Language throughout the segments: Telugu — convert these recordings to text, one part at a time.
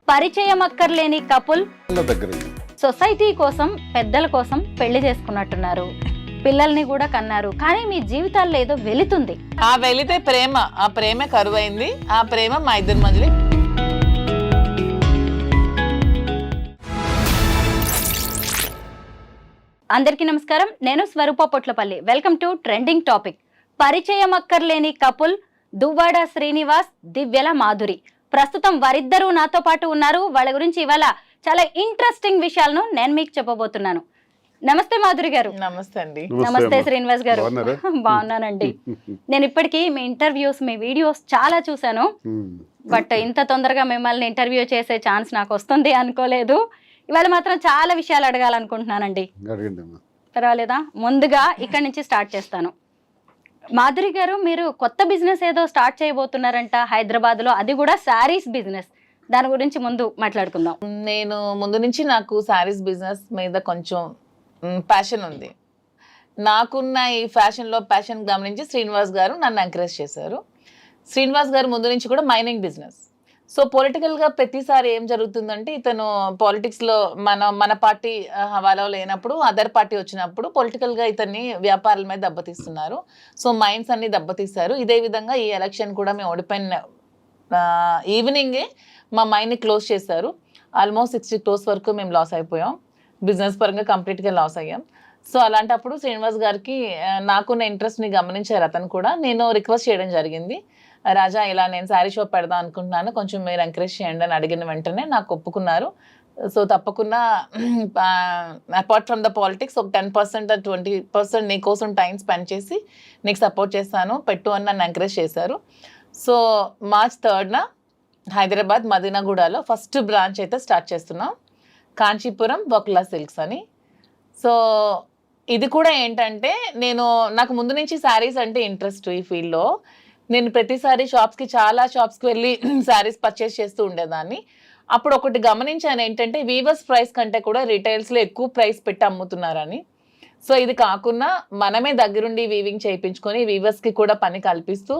పరిచయం అక్కర్లేని కపుల్ దగ్గర సొసైటీ కోసం పెద్దల కోసం పెళ్లి చేసుకున్నట్టున్నారు, పిల్లల్ని కూడా కన్నారు. కానీ మీ జీవితాల్లో ఏదో వెళుతుంది. ఆ వెళితే ప్రేమ, ఆ ప్రేమ కరువైంది. ఆ ప్రేమ మా ఇద్దరి మధ్యలో. అందరికీ నమస్కారం, నేను Swaroopa Potlapalli. Welcome to trending topic. పరిచయం అక్కర్లేని కపుల్ దువ్వాడ శ్రీనివాస్, దివ్యల మాధురి. ప్రస్తుతం వారిద్దరూ నాతో పాటు ఉన్నారు. వాళ్ళ గురించి ఇవాళ చాలా ఇంట్రెస్టింగ్ విషయాలను నేను మీకు చెప్పబోతున్నాను. నమస్తే మాధురి గారు. నమస్తే అండి. నమస్తే శ్రీనివాస్ గారు. బాగున్నానండి. నేను ఇప్పటికీ మీ ఇంటర్వ్యూస్, మీ వీడియోస్ చాలా చూశాను. బట్ ఇంత తొందరగా మిమ్మల్ని ఇంటర్వ్యూ చేసే ఛాన్స్ నాకు వస్తుంది అనుకోలేదు. ఇవాళ మాత్రం చాలా విషయాలు అడగాలనుకుంటున్నానండి. పర్వాలేదా? ముందుగా ఇక్కడి నుంచి స్టార్ట్ చేస్తాను. మాధురి గారు, మీరు కొత్త బిజినెస్ ఏదో స్టార్ట్ చేయబోతున్నారంట హైదరాబాద్ లో, అది కూడా శారీస్ బిజినెస్. దాని గురించి ముందు మాట్లాడుకుందాం. నేను ముందు నుంచి నాకు శారీస్ బిజినెస్ మీద కొంచెం ప్యాషన్ ఉంది. నాకున్న ఈ ఫ్యాషన్లో ప్యాషన్ గమనించి శ్రీనివాస్ గారు నన్ను ఎంకరేజ్ చేశారు. శ్రీనివాస్ గారు ముందు నుంచి కూడా మైనింగ్ బిజినెస్. సో పొలిటికల్గా ప్రతిసారి ఏం జరుగుతుందంటే, ఇతను పాలిటిక్స్లో మన పార్టీ హవాలో లేనప్పుడు అదర్ పార్టీ వచ్చినప్పుడు పొలిటికల్గా ఇతన్ని వ్యాపారాల మీద దెబ్బతీస్తున్నారు. సో మైన్స్ అన్ని దెబ్బతీస్తారు. ఇదే విధంగా ఈ ఎలక్షన్ కూడా మేము ఓడిపోయిన ఈవినింగే మా మైన్ని క్లోజ్ చేశారు. ఆల్మోస్ట్ 60 crores వరకు మేము లాస్ అయిపోయాం. బిజినెస్ పరంగా కంప్లీట్గా లాస్ అయ్యాం. సో అలాంటప్పుడు శ్రీనివాస్ గారికి నాకున్న ఇంట్రెస్ట్ని గమనించారు. అతను కూడా నేను రిక్వెస్ట్ చేయడం జరిగింది, రాజా ఇలా నేను శారీ షాప్ పెడదాం అనుకుంటున్నాను, కొంచెం మీరు ఎంకరేజ్ చేయండి అని అడిగిన వెంటనే నాకు ఒప్పుకున్నారు. సో తప్పకుండా అపార్ట్ ఫ్రమ్ ద పాలిటిక్స్ ఒక 10% 20% నీ కోసం టైం స్పెండ్ చేసి నీకు సపోర్ట్ చేస్తాను, పెట్టు అని నన్ను ఎంకరేజ్ చేశారు. సో March 3rd హైదరాబాద్ మదీనాగూడలో ఫస్ట్ బ్రాంచ్ అయితే స్టార్ట్ చేస్తున్నాం, కాంచీపురం వకులా సిల్క్స్ అని. సో ఇది కూడా ఏంటంటే, నాకు ముందు నుంచి శారీస్ అంటే ఇంట్రెస్ట్. ఈ ఫీల్డ్లో నేను ప్రతిసారి చాలా షాప్స్కి వెళ్ళి శారీస్ పర్చేస్ చేస్తూ ఉండేదాన్ని. అప్పుడు ఒకటి గమనించాను ఏంటంటే, వీవర్స్ ప్రైస్ కంటే కూడా రిటైల్స్లో ఎక్కువ ప్రైస్ పెట్టి అమ్ముతున్నారని. సో ఇది కాకుండా మనమే దగ్గరుండి వీవింగ్ చేయించుకొని వీవర్స్కి కూడా పని కల్పిస్తూ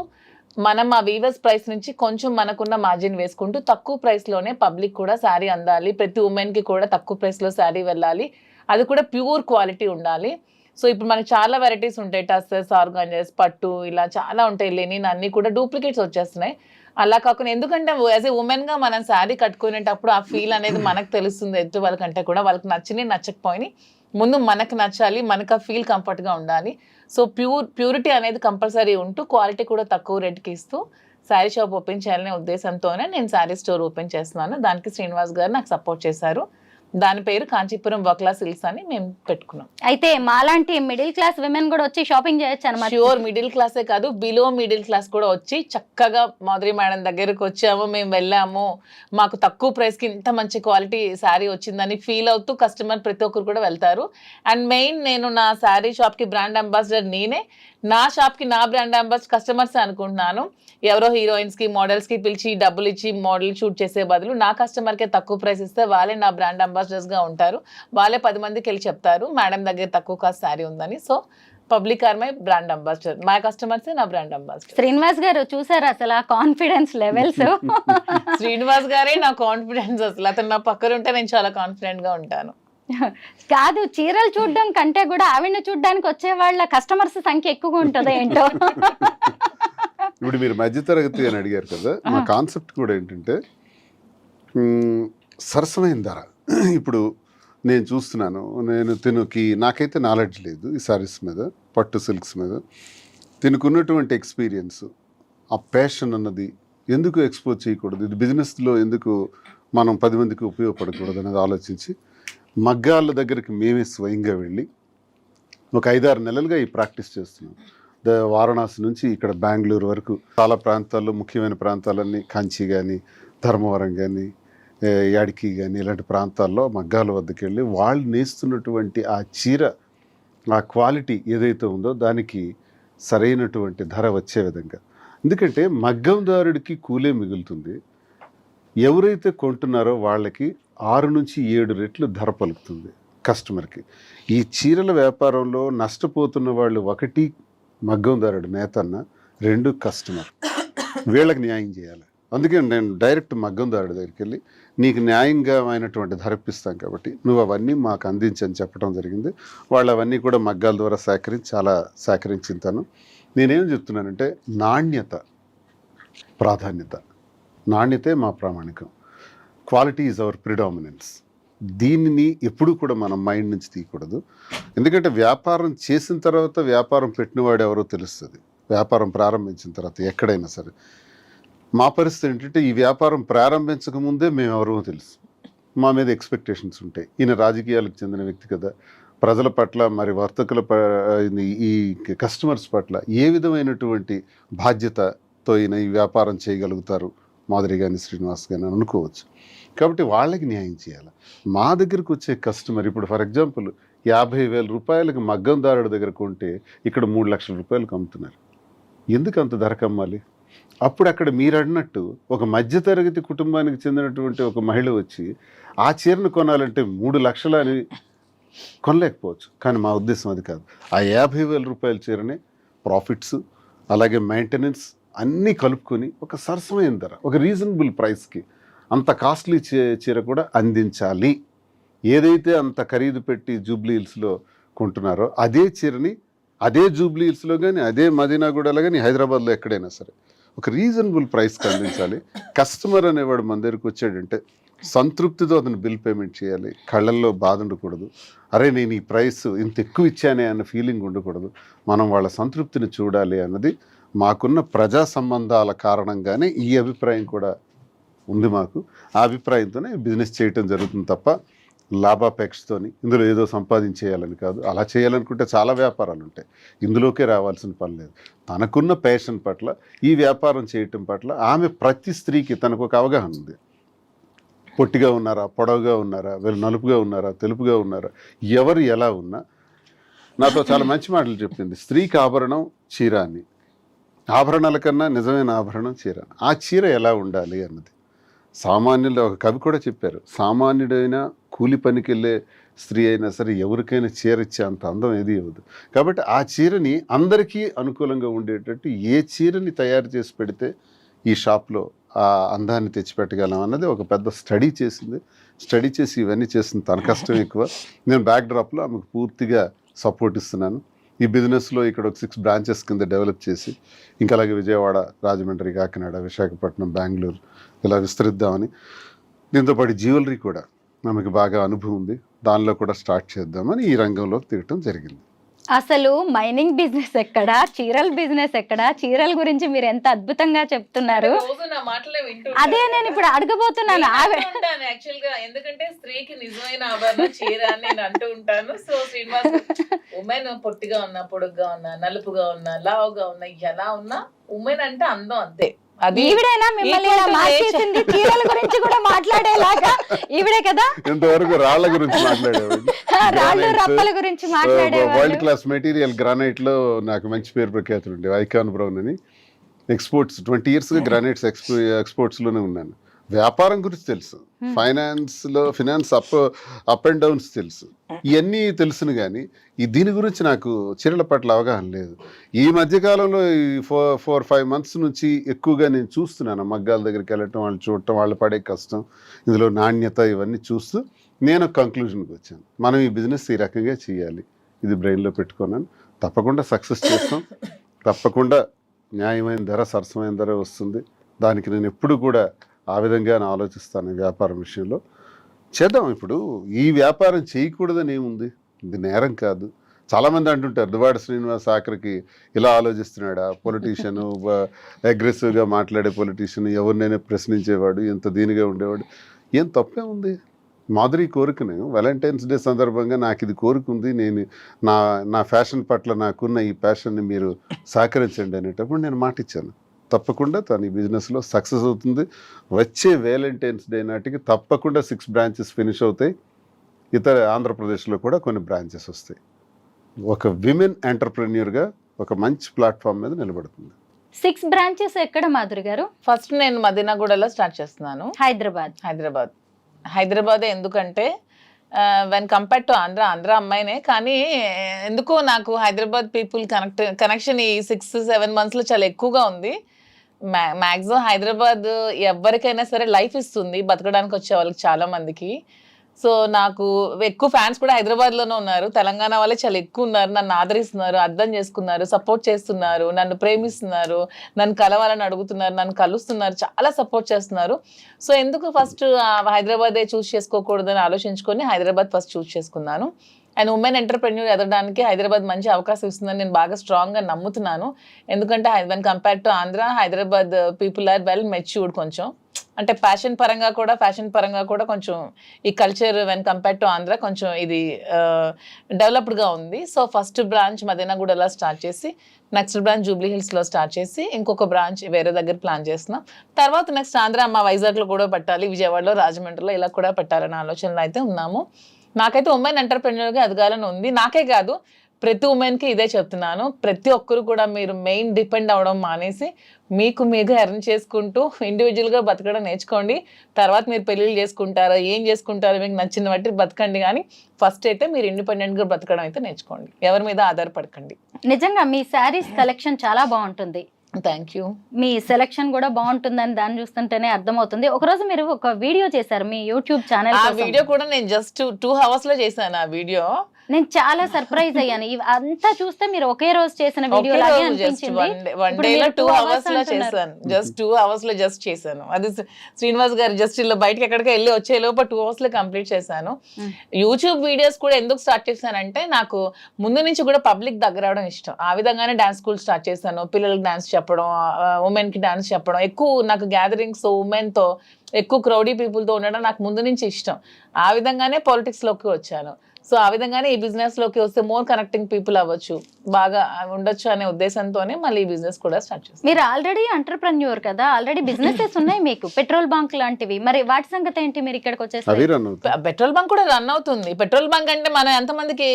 మనం ఆ వీవర్స్ ప్రైస్ నుంచి కొంచెం మనకున్న మార్జిన్ వేసుకుంటూ తక్కువ ప్రైస్లోనే పబ్లిక్ కూడా శారీ అందాలి, ప్రతి ఉమెన్కి కూడా తక్కువ ప్రైస్లో శారీ వెళ్ళాలి, అది కూడా ప్యూర్ క్వాలిటీ ఉండాలి. సో ఇప్పుడు మనకి చాలా వెరైటీస్ ఉంటాయి, టస్సెస్, ఆర్గాంజెస్, పట్టు, ఇలా చాలా ఉంటాయి. లెనిన్ అన్నీ కూడా డూప్లికేట్స్ వచ్చేస్తున్నాయి. అలా కాకుండా, ఎందుకంటే యాజ్ ఏ ఉమెన్గా మనం శారీ కట్టుకునేటప్పుడు ఆ ఫీల్ అనేది మనకు తెలుస్తుంది. ఎదుటి వాళ్ళకంటే కూడా వాళ్ళకి నచ్చినాయి నచ్చకపోయినాయి, ముందు మనకు నచ్చాలి, మనకు ఆ ఫీల్ కంఫర్ట్గా ఉండాలి. సో ప్యూరిటీ అనేది కంపల్సరీ ఉంటూ క్వాలిటీ కూడా తక్కువ రేట్కి ఇస్తూ శారీ షాప్ ఓపెన్ చేయాలనే ఉద్దేశంతోనే నేను శారీ స్టోర్ ఓపెన్ చేస్తున్నాను. దానికి శ్రీనివాస్ గారు నాకు సపోర్ట్ చేశారు. దాని పేరు కాంచీపురం వకులా సిల్క్స్ అని మేము పెట్టుకున్నాం. అయితే మాలాంటి మిడిల్ క్లాస్ విమెన్ కూడా వచ్చి షాపింగ్ చేయొచ్చు అన్నమాట. ష్యూర్, మిడిల్ క్లాసే కాదు, బిలో మిడిల్ క్లాస్ కూడా వచ్చి చక్కగా మాధురి మేడం దగ్గరకు వచ్చాము, మేము వెళ్ళాము, మాకు తక్కువ ప్రైస్కి ఇంత మంచి క్వాలిటీ శారీ వచ్చిందని ఫీల్ అవుతూ కస్టమర్ ప్రతి ఒక్కరు కూడా వెళ్తారు. అండ్ మెయిన్, నేను నా శారీ షాప్కి బ్రాండ్ అంబాసిడర్ నేనే, నా షాప్కి నా బ్రాండ్ అంబాసిడర్ కస్టమర్స్ అనుకుంటున్నాను. ఎవరో హీరోయిన్స్కి, మోడల్స్కి పిలిచి డబ్బులు ఇచ్చి మోడల్ షూట్ చేసే బదులు నా కస్టమర్కే తక్కువ ప్రైస్ ఇస్తే వాళ్ళే నా బ్రాండ్ అంబాసిడర్స్గా ఉంటారు. వాళ్ళే 10 మందికి వెళ్ళి చెప్తారు మేడం దగ్గర తక్కువ కాస్ట్ శారీ ఉందని. So public are my brand ambassador, మా కస్టమర్సే నా బ్రాండ్ అంబాసిడర్. శ్రీనివాస్ గారు చూసారు అసలు ఆ కాన్ఫిడెన్స్ లెవెల్స్. శ్రీనివాస్ గారే నా కాన్ఫిడెన్స్. అసలు అతను నా పక్కన ఉంటే నేను చాలా కాన్ఫిడెంట్గా ఉంటాను. కాదు, చీరలు చూడడం కంటే కూడా ఆవిడని చూడడానికి వచ్చే వాళ్ళ కస్టమర్స్ సంఖ్య ఎక్కువగా ఉంటుందో ఏంటో. ఇప్పుడు మీరు మధ్యతరగతి అని అడిగారు కదా, మా కాన్సెప్ట్ కూడా ఏంటంటే సరసమైన ధర. ఇప్పుడు నేను చూస్తున్నాను, నాకైతే నాలెడ్జ్ లేదు ఈ సారీస్ మీద, పట్టు సిల్క్స్ మీద. తినుకున్నటువంటి ఎక్స్పీరియన్స్, ఆ ప్యాషన్ అన్నది ఎందుకు ఎక్స్పోజ్ చేయకూడదు, ఇది బిజినెస్లో ఎందుకు మనం 10 మందికి ఉపయోగపడకూడదు అనేది ఆలోచించి మగ్గాల దగ్గరికి మేమే స్వయంగా వెళ్ళి ఒక 5-6 నెలలుగా ఈ ప్రాక్టీస్ చేస్తున్నాం. వారణాసి నుంచి ఇక్కడ బెంగళూరు వరకు చాలా ప్రాంతాల్లో, ముఖ్యమైన ప్రాంతాలన్నీ కాంచీ కానీ, ధర్మవరం కానీ, యాడికి కానీ, ఇలాంటి ప్రాంతాల్లో మగ్గాల వద్దకు వెళ్ళి వాళ్ళు నేస్తున్నటువంటి ఆ చీర, ఆ క్వాలిటీ ఏదైతే ఉందో దానికి సరైనటువంటి ధర వచ్చే విధంగా. ఎందుకంటే మగ్గందారుడికి కూలే మిగులుతుంది, ఎవరైతే కొంటున్నారో వాళ్ళకి 6 నుంచి 7 రెట్లు ధర పలుకుతుంది కస్టమర్కి. ఈ చీరల వ్యాపారంలో నష్టపోతున్న వాళ్ళు, ఒకటి మగ్గందారుడు నేతన్న, 2 కస్టమర్. వీళ్ళకి న్యాయం చేయాలి. అందుకే నేను డైరెక్ట్ మగ్గందారుడి దగ్గరికి వెళ్ళి నీకు న్యాయంగా అయినటువంటి ధర ఇప్పిస్తాం కాబట్టి నువ్వు అవన్నీ మాకు అందించని చెప్పడం జరిగింది. వాళ్ళు అవన్నీ కూడా మగ్గాల ద్వారా చాలా సేకరించుతాను. నేనేం చెప్తున్నానంటే నాణ్యత ప్రాధాన్యత, నాణ్యతే మా ప్రామాణికం. Quality is our predominance. దీనిని ఎప్పుడూ కూడా మనం మైండ్ నుంచి తీయకూడదు. ఎందుకంటే వ్యాపారం చేసిన తర్వాత వ్యాపారం పెట్టినవాడు ఎవరో తెలుస్తుంది, వ్యాపారం ప్రారంభించిన తర్వాత ఎక్కడైనా సరే. మా పరిస్థితి ఏంటంటే ఈ వ్యాపారం ప్రారంభించక ముందే మేము ఎవరో తెలుసు, మా మీద ఎక్స్పెక్టేషన్స్ ఉంటాయి. ఈయన రాజకీయాలకు చెందిన వ్యక్తి కదా, ప్రజల పట్ల మరి వర్తకుల ఈ కస్టమర్స్ పట్ల ఏ విధమైనటువంటి బాధ్యతతో ఈయన ఈ వ్యాపారం చేయగలుగుతారు మాధురి కానీ శ్రీనివాస్ కానీ అనుకోవచ్చు. కాబట్టి వాళ్ళకి న్యాయం చేయాలి. మా దగ్గరకు వచ్చే కస్టమర్ ఇప్పుడు ఫర్ ఎగ్జాంపుల్ 50,000 రూపాయలకు మగ్గందారుడి దగ్గర కొంటే ఇక్కడ 3 లక్షల రూపాయలకు అమ్ముతున్నారు. ఎందుకు అంత ధరకు అమ్మాలి? అప్పుడు అక్కడ మీరు అన్నట్టు ఒక మధ్యతరగతి కుటుంబానికి చెందినటువంటి ఒక మహిళ వచ్చి ఆ చీరను కొనాలంటే 3 లక్షలు అని కొనలేకపోవచ్చు. కానీ మా ఉద్దేశం అది కాదు. ఆ 50,000 రూపాయల చీరనే ప్రాఫిట్స్ అలాగే మెయింటెనెన్స్ అన్నీ కలుపుకొని ఒక సరసమైన ధర, ఒక రీజనబుల్ ప్రైస్కి అంత కాస్ట్లీ చీర కూడా అందించాలి. ఏదైతే అంత ఖరీదు పెట్టి జూబ్లీ హిల్స్లో కొంటున్నారో అదే చీరని అదే జూబ్లీ హిల్స్లో కానీ అదే మదీనాగూడలో కానీ హైదరాబాద్లో ఎక్కడైనా సరే ఒక రీజనబుల్ ప్రైస్కి అందించాలి. కస్టమర్ అనేవాడు మన దగ్గరికి వచ్చాడంటే సంతృప్తితో అతను బిల్ పేమెంట్ చేయాలి. కళ్ళల్లో బాధ ఉండకూడదు, అరే నేను ఈ ప్రైస్ ఇంత ఎక్కువ ఇచ్చానే అన్న ఫీలింగ్ ఉండకూడదు. మనం వాళ్ళ సంతృప్తిని చూడాలి అన్నది మాకున్న ప్రజా సంబంధాల కారణంగానే ఈ అభిప్రాయం కూడా ఉంది మాకు. ఆ అభిప్రాయంతోనే బిజినెస్ చేయటం జరుగుతుంది తప్ప లాభాపేక్షతోని ఇందులో ఏదో సంపాదించేయాలని కాదు. అలా చేయాలనుకుంటే చాలా వ్యాపారాలు ఉంటాయి, ఇందులోకే రావాల్సిన పని లేదు. తనకున్న ప్యాషన్ పట్ల ఈ వ్యాపారం చేయటం పట్ల ఆమె ప్రతి స్త్రీకి తనకు ఒక అవగాహన ఉంది. పొట్టిగా ఉన్నారా, పొడవుగా ఉన్నారా, వీళ్ళు నలుపుగా ఉన్నారా, తెలుపుగా ఉన్నారా, ఎవరు ఎలా ఉన్నా నాతో చాలా మంచి మాటలు చెప్పింది. స్త్రీకి ఆభరణం చీర అని, ఆభరణాల కన్నా నిజమైన ఆభరణం చీర. ఆ చీర ఎలా ఉండాలి అన్నది సామాన్యులు ఒక కవి కూడా చెప్పారు, సామాన్యుడైన కూలి పనికి వెళ్ళే స్త్రీ అయినా సరే ఎవరికైనా చీర ఇచ్చే అంత అందం ఏది ఇవ్వదు. కాబట్టి ఆ చీరని అందరికీ అనుకూలంగా ఉండేటట్టు ఏ చీరని తయారు చేసి పెడితే ఈ షాప్లో ఆ అందాన్ని తెచ్చిపెట్టగలం అన్నది ఒక పెద్ద స్టడీ చేసింది. స్టడీ చేసి ఇవన్నీ చేసింది తన కష్టం ఎక్కువ. నేను బ్యాక్డ్రాప్లో ఆమెకు పూర్తిగా సపోర్ట్ ఇస్తున్నాను. ఈ బిజినెస్లో ఇక్కడ ఒక 6 బ్రాంచెస్ కింద డెవలప్ చేసి ఇంకా అలాగే విజయవాడ, రాజమండ్రి, కాకినాడ, విశాఖపట్నం, బెంగళూరు ఇలా విస్తరిద్దామని, దీంతో పాటు జ్యువెలరీ కూడా మనకి బాగా అనుభవం ఉంది, దానిలో కూడా స్టార్ట్ చేద్దామని ఈ రంగంలోకి దిగటం జరిగింది. అసలు మైనింగ్ బిజినెస్ ఎక్కడ, చీరల బిజినెస్ ఎక్కడ, చీరల గురించి మీరు ఎంత అద్భుతంగా చెప్తున్నారు. అదే నేను ఇప్పుడు అడగబోతున్నాను. యాక్చువల్ గా ఎందుకంటే స్త్రీకి నిజమైన ఆభరణం చీర అని నేను అంటూ ఉంటాను. సో శ్రీనివాస్ ఉమెన్ పొట్టిగా ఉన్నా, పొడుగ్గా ఉన్నా, నలుపుగా ఉన్నా, లావుగా ఉన్నా, ఎలా ఉన్నా ఉమెన్ అంటే అందం అంతే. ఈవిడైనా మిమ్మల్ని ఇలా మార్చేసింది చీరల గురించి కూడా మాట్లాడేలాగా ఈవిడే కదా. ఇంతవరకు రాళ్ల గురించి మాట్లాడేవాడు, రాళ్ళు రప్పల గురించి మాట్లాడేవాడు. వరల్డ్ క్లాస్ మెటీరియల్ గ్రానైట్ లో నాకు మంచి పేరు ప్రఖ్యాతులు ఉండే ఐకాన్ బ్రౌన్ అని. ఎక్స్పోర్ట్స్ 20 years గ్రానైట్స్ ఎక్స్పోర్ట్స్ లోనే ఉన్నాను. వ్యాపారం గురించి తెలుసు, ఫినాన్స్ అప్ అండ్ డౌన్స్ తెలుసు, ఇవన్నీ తెలుసును. కానీ దీని గురించి నాకు చీరల పట్ల అవగాహన లేదు. ఈ మధ్యకాలంలో ఈ 4-5 months నుంచి ఎక్కువగా నేను చూస్తున్నాను. మగ్గాల దగ్గరికి వెళ్ళటం, వాళ్ళు చూడటం, వాళ్ళు పడే కష్టం, ఇందులో నాణ్యత, ఇవన్నీ చూస్తూ నేను ఒక కంక్లూజన్కి వచ్చాను. మనం ఈ బిజినెస్ ఈ రకంగా చేయాలి, ఇది బ్రెయిన్లో పెట్టుకున్నాను. తప్పకుండా సక్సెస్ చేస్తాం, తప్పకుండా న్యాయమైన ధర, సరసమైన ధర వస్తుంది. దానికి నేను ఎప్పుడు కూడా ఆ విధంగా ఆలోచిస్తాను. వ్యాపారం విషయంలో చేద్దాం. ఇప్పుడు ఈ వ్యాపారం చేయకూడదని ఏముంది, ఇది నేరం కాదు. చాలామంది అంటుంటారు దువ్వాడ శ్రీనివాస్ ఆఖరికి ఇలా ఆలోచిస్తున్నాడా, పొలిటీషియన్, అగ్రెసివ్గా మాట్లాడే పొలిటీషియన్, ఎవరినైనా ప్రశ్నించేవాడు, ఎంత దీనిగా ఉండేవాడు. ఏం తప్పే ఉంది? మాధురి కోరికను వాలంటైన్స్ డే సందర్భంగా నాకు ఇది కోరుకుంది, నేను నా ఫ్యాషన్ పట్ల నాకున్న ఈ ప్యాషన్ని మీరు సహకరించండి అనేటప్పుడు నేను మాట ఇచ్చాను. తప్పకుండా తను ఈ బిజినెస్లో సక్సెస్ అవుతుంది. వచ్చే వ్యాలంటైన్స్ డే నాటికి తప్పకుండా 6 branches ఫినిష్ అవుతాయి. ఇతర ఆంధ్రప్రదేశ్లో కూడా కొన్ని బ్రాంచెస్ వస్తాయి. ఒక విమెన్ ఎంటర్ప్రెన్యూర్గా ఒక మంచి ప్లాట్ఫామ్ మీద నిలబడుతుంది. 6 branches ఎక్కడ మాధురి గారు? ఫస్ట్ నేను మదీనాగూడలో స్టార్ట్ చేస్తున్నాను. హైదరాబాద్ ఎందుకంటే వెన్ కంపేర్డ్ టు ఆంధ్ర అమ్మాయినే, కానీ ఎందుకో నాకు హైదరాబాద్ పీపుల్ కనెక్షన్ ఈ 6-7 monthsలో చాలా ఎక్కువగా ఉంది. మాక్సిమం హైదరాబాద్ ఎవరికైనా సరే లైఫ్ ఇస్తుంది బతకడానికి వచ్చే వాళ్ళకి చాలా మందికి. సో నాకు ఎక్కువ ఫ్యాన్స్ కూడా హైదరాబాద్ లోనే ఉన్నారు. తెలంగాణ వాళ్ళే చాలా ఎక్కువ ఉన్నారు. నన్ను ఆదరిస్తున్నారు, అర్థం చేసుకున్నారు, సపోర్ట్ చేస్తున్నారు, నన్ను ప్రేమిస్తున్నారు, నన్ను కలవాలని అడుగుతున్నారు, నన్ను కలుస్తున్నారు, చాలా సపోర్ట్ చేస్తున్నారు. సో ఎందుకు ఫస్ట్ హైదరాబాదే చూస్ చేసుకోకూడదని ఆలోచించుకొని హైదరాబాద్ ఫస్ట్ చూస్ చేసుకున్నాను. అండ్ ఉమెన్ ఎంటర్ప్రెన్యూర్ ఎదగడానికి హైదరాబాద్ మంచి అవకాశం ఇస్తుందని నేను బాగా స్ట్రాంగ్గా నమ్ముతున్నాను. ఎందుకంటే when compare to Andhra, Hyderabad people are well matured. కొంచెం అంటే ఫ్యాషన్ పరంగా కూడా కొంచెం ఈ culture when compare to Andhra కొంచెం ఇది డెవలప్డ్గా ఉంది. సో ఫస్ట్ బ్రాంచ్ మదీనాగూడలో స్టార్ట్ చేసి, నెక్స్ట్ బ్రాంచ్ జూబ్లీ హిల్స్లో స్టార్ట్ చేసి, ఇంకొక బ్రాంచ్ వేరే దగ్గర ప్లాన్ చేస్తున్నాం. తర్వాత నెక్స్ట్ ఆంధ్ర వైజాగ్లో కూడా పెట్టాలి, విజయవాడలో, రాజమండ్రిలో ఇలా కూడా పెట్టాలనే ఆలోచనలో అయితే ఉన్నాము. నాకైతే ఉమెన్ ఎంటర్ప్రెన్యూర్గా ఎదగాలని ఉంది. నాకే కాదు, ప్రతి ఉమెన్కి ఇదే చెప్తున్నాను. ప్రతి ఒక్కరు కూడా మీరు మెయిన్ డిపెండ్ అవ్వడం మానేసి మీకు ఎర్న్ చేసుకుంటూ ఇండివిజువల్గా బతకడం నేర్చుకోండి. తర్వాత మీరు పెళ్ళిళ్ళు చేసుకుంటారో ఏం చేసుకుంటారో మీకు నచ్చిన బట్టి బతకండి, కానీ ఫస్ట్ అయితే మీరు ఇండిపెండెంట్గా బతకడం అయితే నేర్చుకోండి. ఎవరి మీద ఆధారపడకండి. నిజంగా మీ శారీస్ కలెక్షన్ చాలా బాగుంటుంది. Thank you. మీ సెలెక్షన్ కూడా బాగుంటుందని దాన్ని చూస్తుంటేనే అర్థమవుతుంది. ఒకరోజు మీరు ఒక వీడియో చేశారు మీ యూట్యూబ్ ఛానల్. ఆ వీడియో కూడా నేను జస్ట్ 2 hours లో చేశాను. ఆ వీడియో నేను చాలా సర్ప్రైజ్ అయ్యాను. అంతా చూస్తే మీరు ఒకే రోజు చేసిన వీడియో లాగే అనిపించింది. వన్ డే లో 2 hours లో చేశాను. జస్ట్ 2 hours లో జస్ట్ చేశాను. అది శ్రీనివాస్ గారు జస్ట్ ఇలా బయటకి ఎక్కడికి వెళ్ళి వచ్చే లోపల 2 hours లో కంప్లీట్ చేశాను. యూట్యూబ్ వీడియోస్ కూడా ఎందుకు స్టార్ట్ చేశానంటే నాకు ముందు నుంచి కూడా పబ్లిక్ దగ్గర అవడం ఇష్టం. ఆ విధంగానే డాన్స్ స్కూల్ స్టార్ట్ చేశాను. పిల్లలకి డాన్స్ చెప్పడం, ఉమెన్ కి డాన్స్ చెప్పడం, ఎక్కువ నాకు గ్యాదరింగ్స్ ఉమెన్ తో ఎక్కువ క్రౌడీ పీపుల్ తో ఉండడం నాకు ముందు నుంచి ఇష్టం. ఆ విధంగానే పాలిటిక్స్ లోకి వచ్చాను. సో ఆ విధంగానే ఈ బిజినెస్ లోకి వస్తే మోర్ కనెక్టింగ్ పీపుల్ అవ్వచ్చు, బాగా ఉండొచ్చు అనే ఉద్దేశంతోనే మళ్ళీ ఈ బిజినెస్ కూడా స్టార్ట్ చేస్తాను. మీరు ఆల్రెడీ ఎంటర్ప్రెన్యూర్ కదా, ఆల్రెడీ బిజినెసెస్ ఉన్నాయి మీకు, పెట్రోల్ బంక్ లాంటివి. మరి వాటి సంగతి ఏంటి? మీరు ఇక్కడికి వచ్చేసి పెట్రోల్ బంక్ కూడా రన్ అవుతుంది. పెట్రోల్ బంక్ అంటే మనం ఎంతమందికి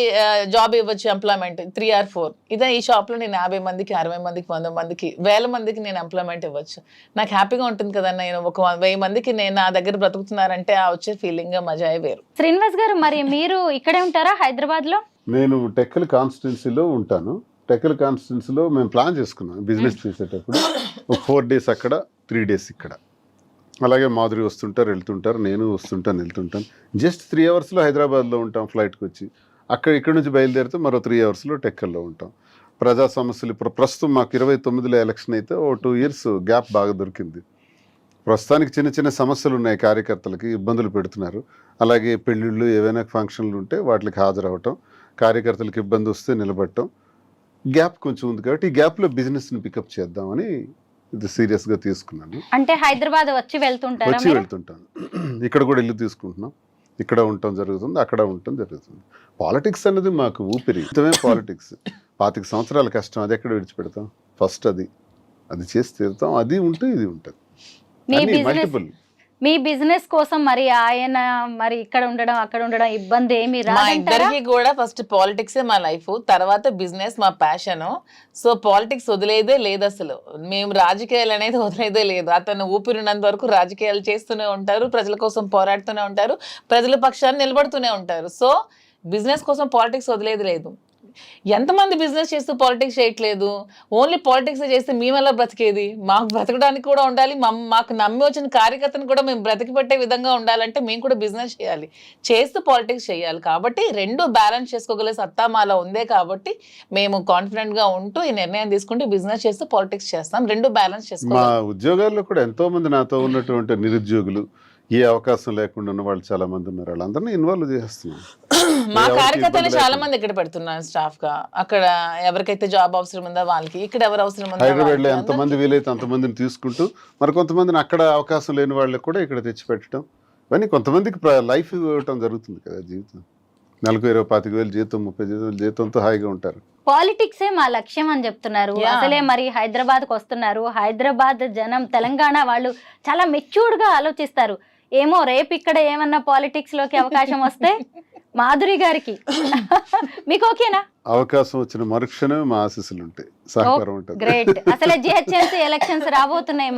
జాబ్ ఇవ్వచ్చు, ఎంప్లాయ్మెంట్ 3 or 4. ఇదే ఈ షాప్ లో నేను 50 మందికి, 60 మందికి, 100 మందికి, 1000 మందికి నేను ఎంప్లాయ్మెంట్ ఇవ్వచ్చు. నాకు హ్యాపీగా ఉంటుంది కదా. నేను ఒక 1000 మందికి నేను నా దగ్గర బ్రతుకుతున్నారంటే ఆ వచ్చే ఫీలింగ్ మజాయే వేరు. శ్రీనివాస్ గారు, మరి మీరు ఇక్కడే ఉంటారా హైదరాబాద్ లో? నేను టెక్కల్ కాన్స్టిట్యున్సీలో ఉంటాను. టెక్కల్ కాన్స్టిట్యున్సీలో మేము ప్లాన్ చేసుకున్నాం బిజినెస్ చేసేటప్పుడు. 4 days అక్కడ, 3 days ఇక్కడ. అలాగే మాధురి వస్తుంటారు వెళ్తుంటారు, నేను వస్తుంటాను వెళ్తుంటాను. జస్ట్ 3 hours హైదరాబాద్లో ఉంటాం ఫ్లైట్కి వచ్చి. ఇక్కడ నుంచి బయలుదేరితే మరో 3 hours టెక్కల్లో ఉంటాం. ప్రజా సమస్యలు ఇప్పుడు ప్రస్తుతం మాకు 29లో ఎలక్షన్ అయితే 2 years గ్యాప్ బాగా దొరికింది. ప్రస్తుతానికి చిన్న చిన్న సమస్యలు ఉన్నాయి, కార్యకర్తలకి ఇబ్బందులు పెడుతున్నారు. అలాగే పెళ్ళిళ్ళు ఏవైనా ఫంక్షన్లు ఉంటే వాటికి హాజరవటం, కార్యకర్తలకు ఇబ్బంది వస్తే నిలబడటం, గ్యాప్ కొంచెం ఉంది కాబట్టి ఈ గ్యాప్లో బిజినెస్ని పికప్ చేద్దామని ఇది సీరియస్గా తీసుకున్నాను. అంటే హైదరాబాద్ వచ్చి వెళ్తుంటాను. ఇక్కడ కూడా ఇల్లు తీసుకుంటున్నాం, ఇక్కడ ఉండటం జరుగుతుంది, అక్కడ ఉండటం జరుగుతుంది. పాలిటిక్స్ అనేది మాకు ఊపిరి, ఇంతమే పాలిటిక్స్. 25 సంవత్సరాల కష్టం, అది ఎక్కడ విడిచిపెడతాం? ఫస్ట్ అది చేసి తీరుతాం. అది ఉంటే ఇది ఉంటుంది. మీ బిజినెస్ కోసం మరి ఆయన మరి ఇక్కడ ఉండడం అక్కడ ఉండడం ఇబ్బంది ఏమి రాదంటారా? మా ఇద్దరికి కూడా ఫస్ట్ పాలిటిక్సే మా లైఫ్, తర్వాత బిజినెస్ మా ప్యాషన్. సో పాలిటిక్స్ వదిలేదే లేదు అసలు. మేము రాజకీయాలు అనేది వదిలేదే లేదు. అతను ఊపిరినంత వరకు రాజకీయాలు చేస్తూనే ఉంటారు, ప్రజల కోసం పోరాడుతూనే ఉంటారు, ప్రజల పక్షాన్ని నిలబడుతూనే ఉంటారు. సో బిజినెస్ కోసం పాలిటిక్స్ వదిలేది లేదు. ఎంతమంది బిజినెస్ చేస్తూ పాలిటిక్స్ చేయట్లేదు? ఓన్లీ పాలిటిక్స్ చేస్తే మేము ఎలా బ్రతికేది? మాకు బ్రతకడానికి కూడా ఉండాలి, మాకు నమ్మి వచ్చిన కార్యకర్తను కూడా మేము బ్రతికి పెట్టే విధంగా ఉండాలంటే మేము కూడా బిజినెస్ చేయాలి, చేస్తూ పాలిటిక్స్ చేయాలి. కాబట్టి 2 బ్యాలెన్స్ చేసుకోగల సత్తా మాలో ఉందే కాబట్టి మేము కాన్ఫిడెంట్గా ఉంటూ ఈ నిర్ణయం తీసుకుంటూ బిజినెస్ చేస్తూ పాలిటిక్స్ చేస్తాం. 2 బ్యాలెన్స్ చేసుకోవాలి. మా ఉద్యోగాల్లో కూడా ఎంతో మంది నాతో ఉన్నటువంటి నిరుద్యోగులు, ఏ అవకాశం లేకుండా ఉన్న వాళ్ళు చాలా మంది ఉన్నారు. వాళ్ళందరినీ ఇన్వాల్వ్ చేస్తున్నాం. మా కార్యకర్తలు చాలా మంది ఇక్కడ పెడుతున్నారు స్టాఫ్ గా. అక్కడ ఎవరికైతే జాబ్ అవసరం ఉందో వాళ్ళకి, ఇక్కడ ఎవరు అవసరం ఉందో హైదరాబాద్ లో ఎంతమంది వీలైతే అంతమందిని తీసుకుంటూ మరి కొంతమందిని అక్కడ అవకాశం లేని వాళ్ళకి కూడా ఇక్కడ తెచ్చిపెట్టడం, ఇవన్నీ కొంతమందికి లైఫ్ ఇవ్వటం జరుగుతుంది కదా. జీవితం 40,000-25,000 జీతం, 30,000 జీతంతో హాయిగా ఉంటారు. పాలిటిక్సే మా లక్ష్యం అని చెప్తున్నారు. అసలే మరి హైదరాబాద్కి వస్తున్నారు. హైదరాబాద్ జనం, తెలంగాణ వాళ్ళు చాలా మెచ్యూర్డ్ గా ఆలోచిస్తారు. ఏమో రేపు ఇక్కడ ఏమన్నా పాలిటిక్స్ లోకి అవకాశం వస్తే మాధురి గారికి మీకు ఓకేనా? అవకాశం వచ్చిన మరుక్షణమే మా ఆశీస్సులు ఉంటాయి, సహకారం ఉంటుంది. గ్రేట్. అసలు జిహెచ్ఎంసీ ఎలక్షన్స్ రాబోతున్నాయి.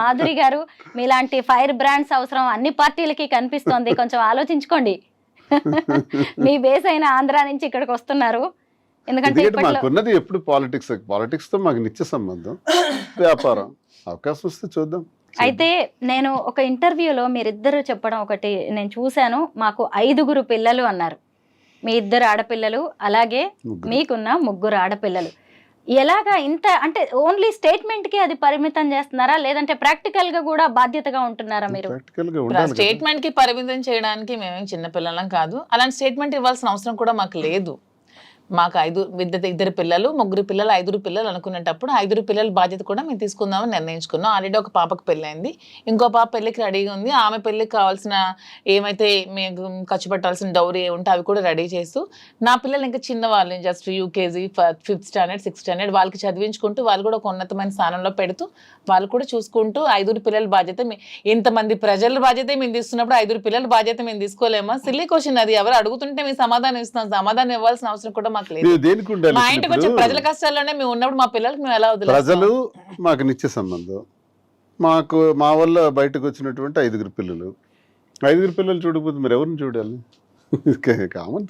మాధురి గారు, మీలాంటి ఫైర్ బ్రాండ్స్ అవసరం అన్ని పార్టీలకి కనిపిస్తోంది. కొంచెం ఆలోచించుకోండి. మీ బేస్ అయిన ఆంధ్ర నుంచి ఇక్కడికి వస్తున్నారు. ఎందుకంటే మాకున్నది ఎప్పుడు పాలిటిక్స్ తో మాకు నిత్య సంబంధం, వ్యాపారం. అవకాశం వస్తే చూద్దాం. అయితే నేను ఒక ఇంటర్వ్యూలో మీరిద్దరు చెప్పడం ఒకటి నేను చూశాను, మాకు 5 పిల్లలు అన్నారు. మీ 2 ఆడపిల్లలు, అలాగే ముగ్గురు. మీకున్న 3 ఆడపిల్లలు. ఎలాగా ఇంత అంటే ఓన్లీ స్టేట్మెంట్ కి అది పరిమితం చేస్తున్నారా, లేదంటే ప్రాక్టికల్ గా కూడా బాధ్యతగా ఉంటున్నారా మీరు? ప్రాక్టికల్ గా ఉండాలి కదా. స్టేట్మెంట్ కి పరిమితం చేయడానికి మేమేం చిన్నపిల్లలం కాదు. అలాంటి స్టేట్మెంట్ ఇవ్వాల్సిన అవసరం కూడా మాకు లేదు. మాకు 2 పిల్లలు, 3 పిల్లలు, 5 పిల్లలు అనుకునేటప్పుడు 5 పిల్లల బాధ్యత కూడా మేము తీసుకుందామని నిర్ణయించుకున్నాం. ఆల్రెడీ ఒక పాపకు పెళ్ళైంది, ఇంకో పాప పెళ్ళికి రెడీగా ఉంది. ఆమె పెళ్ళికి కావాల్సిన ఏమైతే మేము ఖర్చు పెట్టాల్సిన డౌరీ ఉంటే అవి కూడా రెడీ చేస్తూ, నా పిల్లలు ఇంకా చిన్నవాళ్ళు, just UKG, 5th standard, 6th standard, వాళ్ళకి చదివించుకుంటూ వాళ్ళు కూడా ఒక ఉన్నతమైన స్థానంలో పెడుతూ వాళ్ళు కూడా చూసుకుంటూ 5 పిల్లల బాధ్యత ఇంతమంది ప్రజల బాధ్యత మేము తీసుకున్నప్పుడు 5 పిల్లల బాధ్యత మేము తీసుకోలేమా? సిల్లీ క్వశ్చన్ అది. ఎవరు అడుగుతుంటే మేము సమాధానం ఇస్తాం. సమాధానం ఇవ్వాల్సిన అవసరం కూడా మాకు లేదు. మీరు దేనికి ఉండాలి? మా ఇంటికి వచ్చే ప్రజల కష్టాల్లోనే మేము ఉన్నప్పుడు మా పిల్లలకి మేము ఎలా వదిలేస్తాం? ప్రజలు మాకు నిత్య సంబంధం. మా వల్ల బయటకు వచ్చినటువంటి 5 పిల్లలు. 5 పిల్లలు చూడకపోతే మీరు ఎవరిని చూడాలి? కామన్,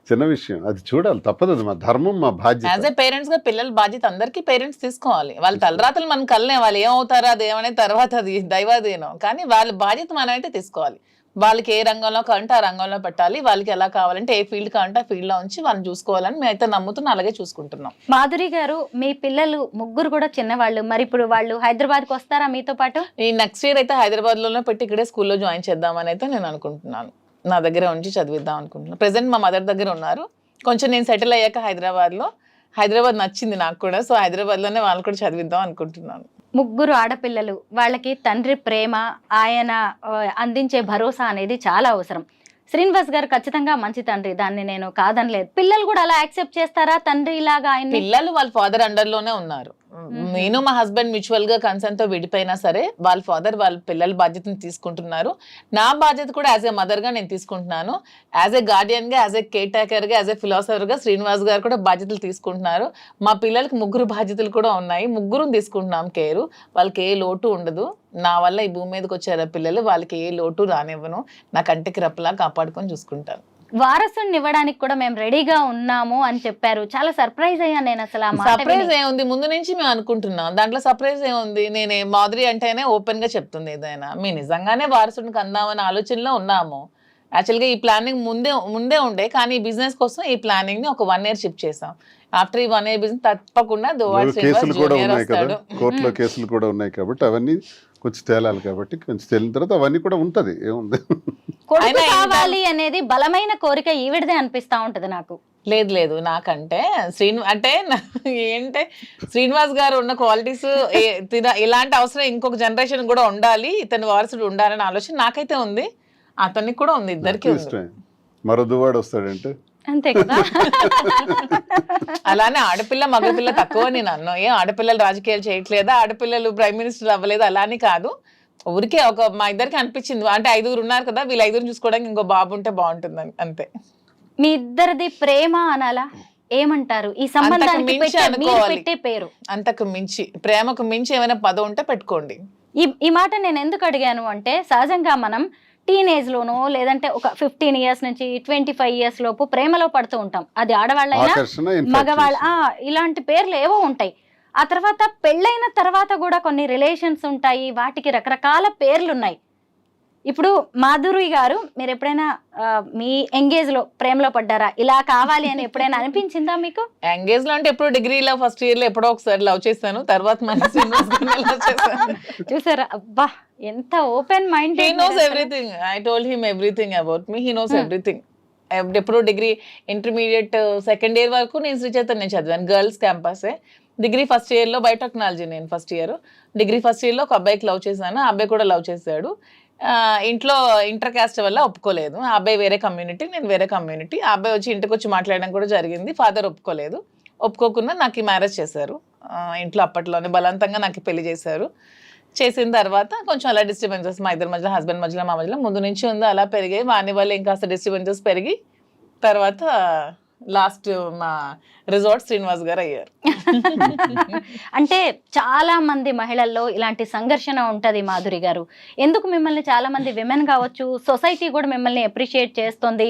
చిన్న విషయం. అది చూడాలి, తప్పదు. అది మా ధర్మం, మా బాధ్యత. యాజ్ ఏ పేరెంట్స్ గా పిల్లల బాధ్యత అందరికీ పేరెంట్స్ తీసుకోవాలి. వాళ్ళ తలరాతలు మనం కలనే, వాళ్ళు ఏమవుతారో అది ఏమనే తర్వాత అది దైవాధీనం. కానీ వాళ్ళ బాధ్యత మనం అయితే తీసుకోవాలి. వాళ్ళకి ఏ రంగంలో కావాలంటే ఆ రంగంలో పెట్టాలి. వాళ్ళకి ఎలా కావాలంటే ఏ ఫీల్డ్ కావాలంటే ఆ ఫీల్డ్ లో ఉంచి వాళ్ళని చూసుకోవాలని మేమైతే నమ్ముతున్నాం, అలాగే చూసుకుంటున్నాం. మాధురి గారు, మీ పిల్లలు 3 కూడా చిన్నవాళ్ళు, మరి ఇప్పుడు వాళ్ళు హైదరాబాద్కి వస్తారా మీతో పాటు? ఈ నెక్స్ట్ ఇయర్ అయితే హైదరాబాద్ లోనే పెట్టి ఇక్కడే స్కూల్లో జాయిన్ చేద్దామని అయితే నేను అనుకుంటున్నాను. నా దగ్గర ఉంచి చదివిద్దాం అనుకుంటున్నాను. ప్రెసెంట్ మా మదర్ దగ్గర ఉన్నారు. కొంచెం నేను సెటిల్ అయ్యాక హైదరాబాద్ నచ్చింది నాకు కూడా. సో హైదరాబాద్ లోనే వాళ్ళు కూడా చదివిద్దాం అనుకుంటున్నాను. 3 ఆడపిల్లలు, వాళ్ళకి తండ్రి ప్రేమ, ఆయన అందించే భరోసా అనేది చాలా అవసరం. శ్రీనివాస్ గారు ఖచ్చితంగా మంచి తండ్రి, దాన్ని నేను కాదనలేదు. పిల్లలు కూడా అలా యాక్సెప్ట్ చేస్తారా తండ్రి లాగా? ఆయన పిల్లలు వాళ్ళ ఫాదర్ అండర్ లోనే ఉన్నారు. నేను మా హస్బెండ్ మ్యూచువల్ గా కన్సర్న్ తో విడిపోయినా సరే వాళ్ళ ఫాదర్ వాళ్ళ పిల్లల బాధ్యతను తీసుకుంటున్నారు. నా బాధ్యత కూడా యాజ్ ఏ మదర్ గా నేను తీసుకుంటున్నాను. యాజ్ ఏ గార్డియన్ గా, యాజ్ ఏ కేర్ టేకర్ గా, యాజ్ ఏ ఫిలాసఫర్ గా శ్రీనివాస్ గారు కూడా బాధ్యతలు తీసుకుంటున్నారు. మా పిల్లలకి 3 బాధ్యతలు కూడా ఉన్నాయి. 3 తీసుకుంటున్నాం కేరు. వాళ్ళకి ఏ లోటు ఉండదు. నా వల్ల ఈ భూమి మీదకి వచ్చారు పిల్లలు, వాళ్ళకి ఏ లోటు రానివ్వను. నా కంటికి రెప్పలా కాపాడుకొని చూసుకుంటాను. వారసుని ఇవ్వడానికి కూడా మేము రెడీగా ఉన్నాము అని చెప్పారు. చాలా సర్ప్రైజ్ అయ్యాను నేను అసలు. సర్ప్రైజ్ ఏముంది, ముందు నుంచి మేము అనుకుంటున్నాం. దాంట్లో సర్ప్రైజ్ ఏముంది? నేనే మాధురి అంటేనే ఓపెన్ గా చెప్తుంది ఏదైనా. మేము నిజంగానే వారసునికి అందామనే ఆలోచనలో ఉన్నాము. యాక్చువల్గా ఈ ప్లానింగ్ ముందే ఉండే, కానీ ఈ బిజినెస్ కోసం ఈ ప్లానింగ్ ని ఒక 1 year షిఫ్ట్ చేసాం. ఆఫ్టర్ ఈ 1 year బిజినెస్ తప్పకుండా కేసులు కూడా ఉన్నాయి కదా, కోర్టులో కేసులు కూడా ఉన్నాయి కాబట్టి అవన్నీ కొంచెం తేలాలి. కాబట్టి కొంచెం తేలిన తర్వాత అవన్నీ కూడా ఉంటది. ఏముంది, కొడుకు కావాలి అనేది బలమైన కోరిక ఈవిడదే అనిపిస్తా ఉంటది నాకు. లేదు నాకంటే శ్రీనివాస్ గారు ఉన్న క్వాలిటీస్, ఇలాంటి అవసరం ఇంకొక జనరేషన్ కూడా ఉండాలి, ఇతని వారసుడు ఉండాలనే ఆలోచన నాకైతే ఉంది, అతనికి కూడా ఉంది, ఇద్దరికి ఉంది. మరో దువాడు వస్తాడంటే అంతే కదా. అలానే ఆడపిల్ల మగపిల్ల తక్కువ నేను అన్నా. ఏం ఆడపిల్లలు రాజకీయాలు చేయట్లేదా, ఆడపిల్లలు ప్రైమ్ మినిస్టర్ అవ్వలేదు, అలానే కాదు. ఊరికే మా ఇద్దరికి అనిపించింది. అంటే 5 ఉన్నారు కదా, వీళ్ళు 5 చూసుకోవడానికి ఇంకో బాబు ఉంటే బాగుంటుందని, అంతే. మీ ఇద్దరిది ప్రేమ అనాలా, ఏమంటారు ఈ సంబంధానికి పెట్టే పేరు? అంతకు మించి, ప్రేమకు మించి ఏమైనా పదం ఉంటే పెట్టుకోండి. ఈ మాట నేను ఎందుకు అడిగాను అంటే, సహజంగా మనం టీనేజ్ లోనో లేదంటే ఒక 15 years నుంచి 25 years లోపు ప్రేమలో పడుతూ ఉంటాం. అది ఆడవాళ్ళైనా మగవాళ్ళ, ఇలాంటి పేర్లు ఏవో ఉంటాయి. ఆ తర్వాత పెళ్ళైన తర్వాత కూడా కొన్ని రిలేషన్స్ ఉంటాయి, వాటికి రకరకాల పేర్లు ఉన్నాయి. ఇప్పుడు మాధురి గారు, మీరు ఎప్పుడైనా మీ ఎంగేజ్ లో ప్రేమలో పడ్డారా? ఇలా కావాలి అని ఎప్పుడైనా అనిపించిందా మీకు? ఎంగేజ్ లో అంటే ఎప్పుడు డిగ్రీలో ఫస్ట్ ఇయర్ లో ఎప్పుడో ఒకసారి లవ్ చేశాను. తర్వాత చూసారా, అబ్బా ఎంత open mind. He knows everything. I told him everything about me. He knows everything. ఎప్పుడు డిగ్రీ ఇంటర్మీడియట్ 2nd year వరకు నేను శ్రీ చైతన్య చదివాను, గర్ల్స్ క్యాంపసే. డిగ్రీ ఫస్ట్ ఇయర్ లో బయోటెక్నాలజీ నేను first year. Degree first year లో ఒక అబ్బాయికి లవ్ చేశాను, ఆ అబ్బాయి కూడా లవ్ చేశాడు. ఇంట్లో ఇంటర్ కాస్ట్ వల్ల ఒప్పుకోలేదు. ఆ అబ్బాయి వేరే కమ్యూనిటీ, నేను వేరే కమ్యూనిటీ. ఆ అబ్బాయి వచ్చి ఇంటికి వచ్చి మాట్లాడడం కూడా జరిగింది. ఫాదర్ ఒప్పుకోలేదు. ఒప్పుకోకుండా నాకు ఈ మ్యారేజ్ చేశారు ఇంట్లో. అప్పట్లోనే బలవంతంగా నాకు పెళ్లి చేశారు. చేసిన తర్వాత కొంచెం అలా డిస్టర్బెన్సెస్ మా ఇద్దరి మధ్యలో, హస్బెండ్ మధ్యలో, మా మధ్యలో ముందు నుంచి ఉంది, అలా పెరిగాయి. వాని వల్ల ఇంకాస్త డిస్టర్బెన్సెస్ పెరిగి తర్వాత లాస్ట్ మా రిజార్ట్ శ్రీనివాస్ గారు అయ్యారు. అంటే చాలా మంది మహిళల్లో ఇలాంటి సంఘర్షణ ఉంటది మాధురి గారు. ఎందుకు మిమ్మల్ని చాలా మంది విమెన్ కావచ్చు, సొసైటీ కూడా మిమ్మల్ని అప్రిషియేట్ చేస్తుంది.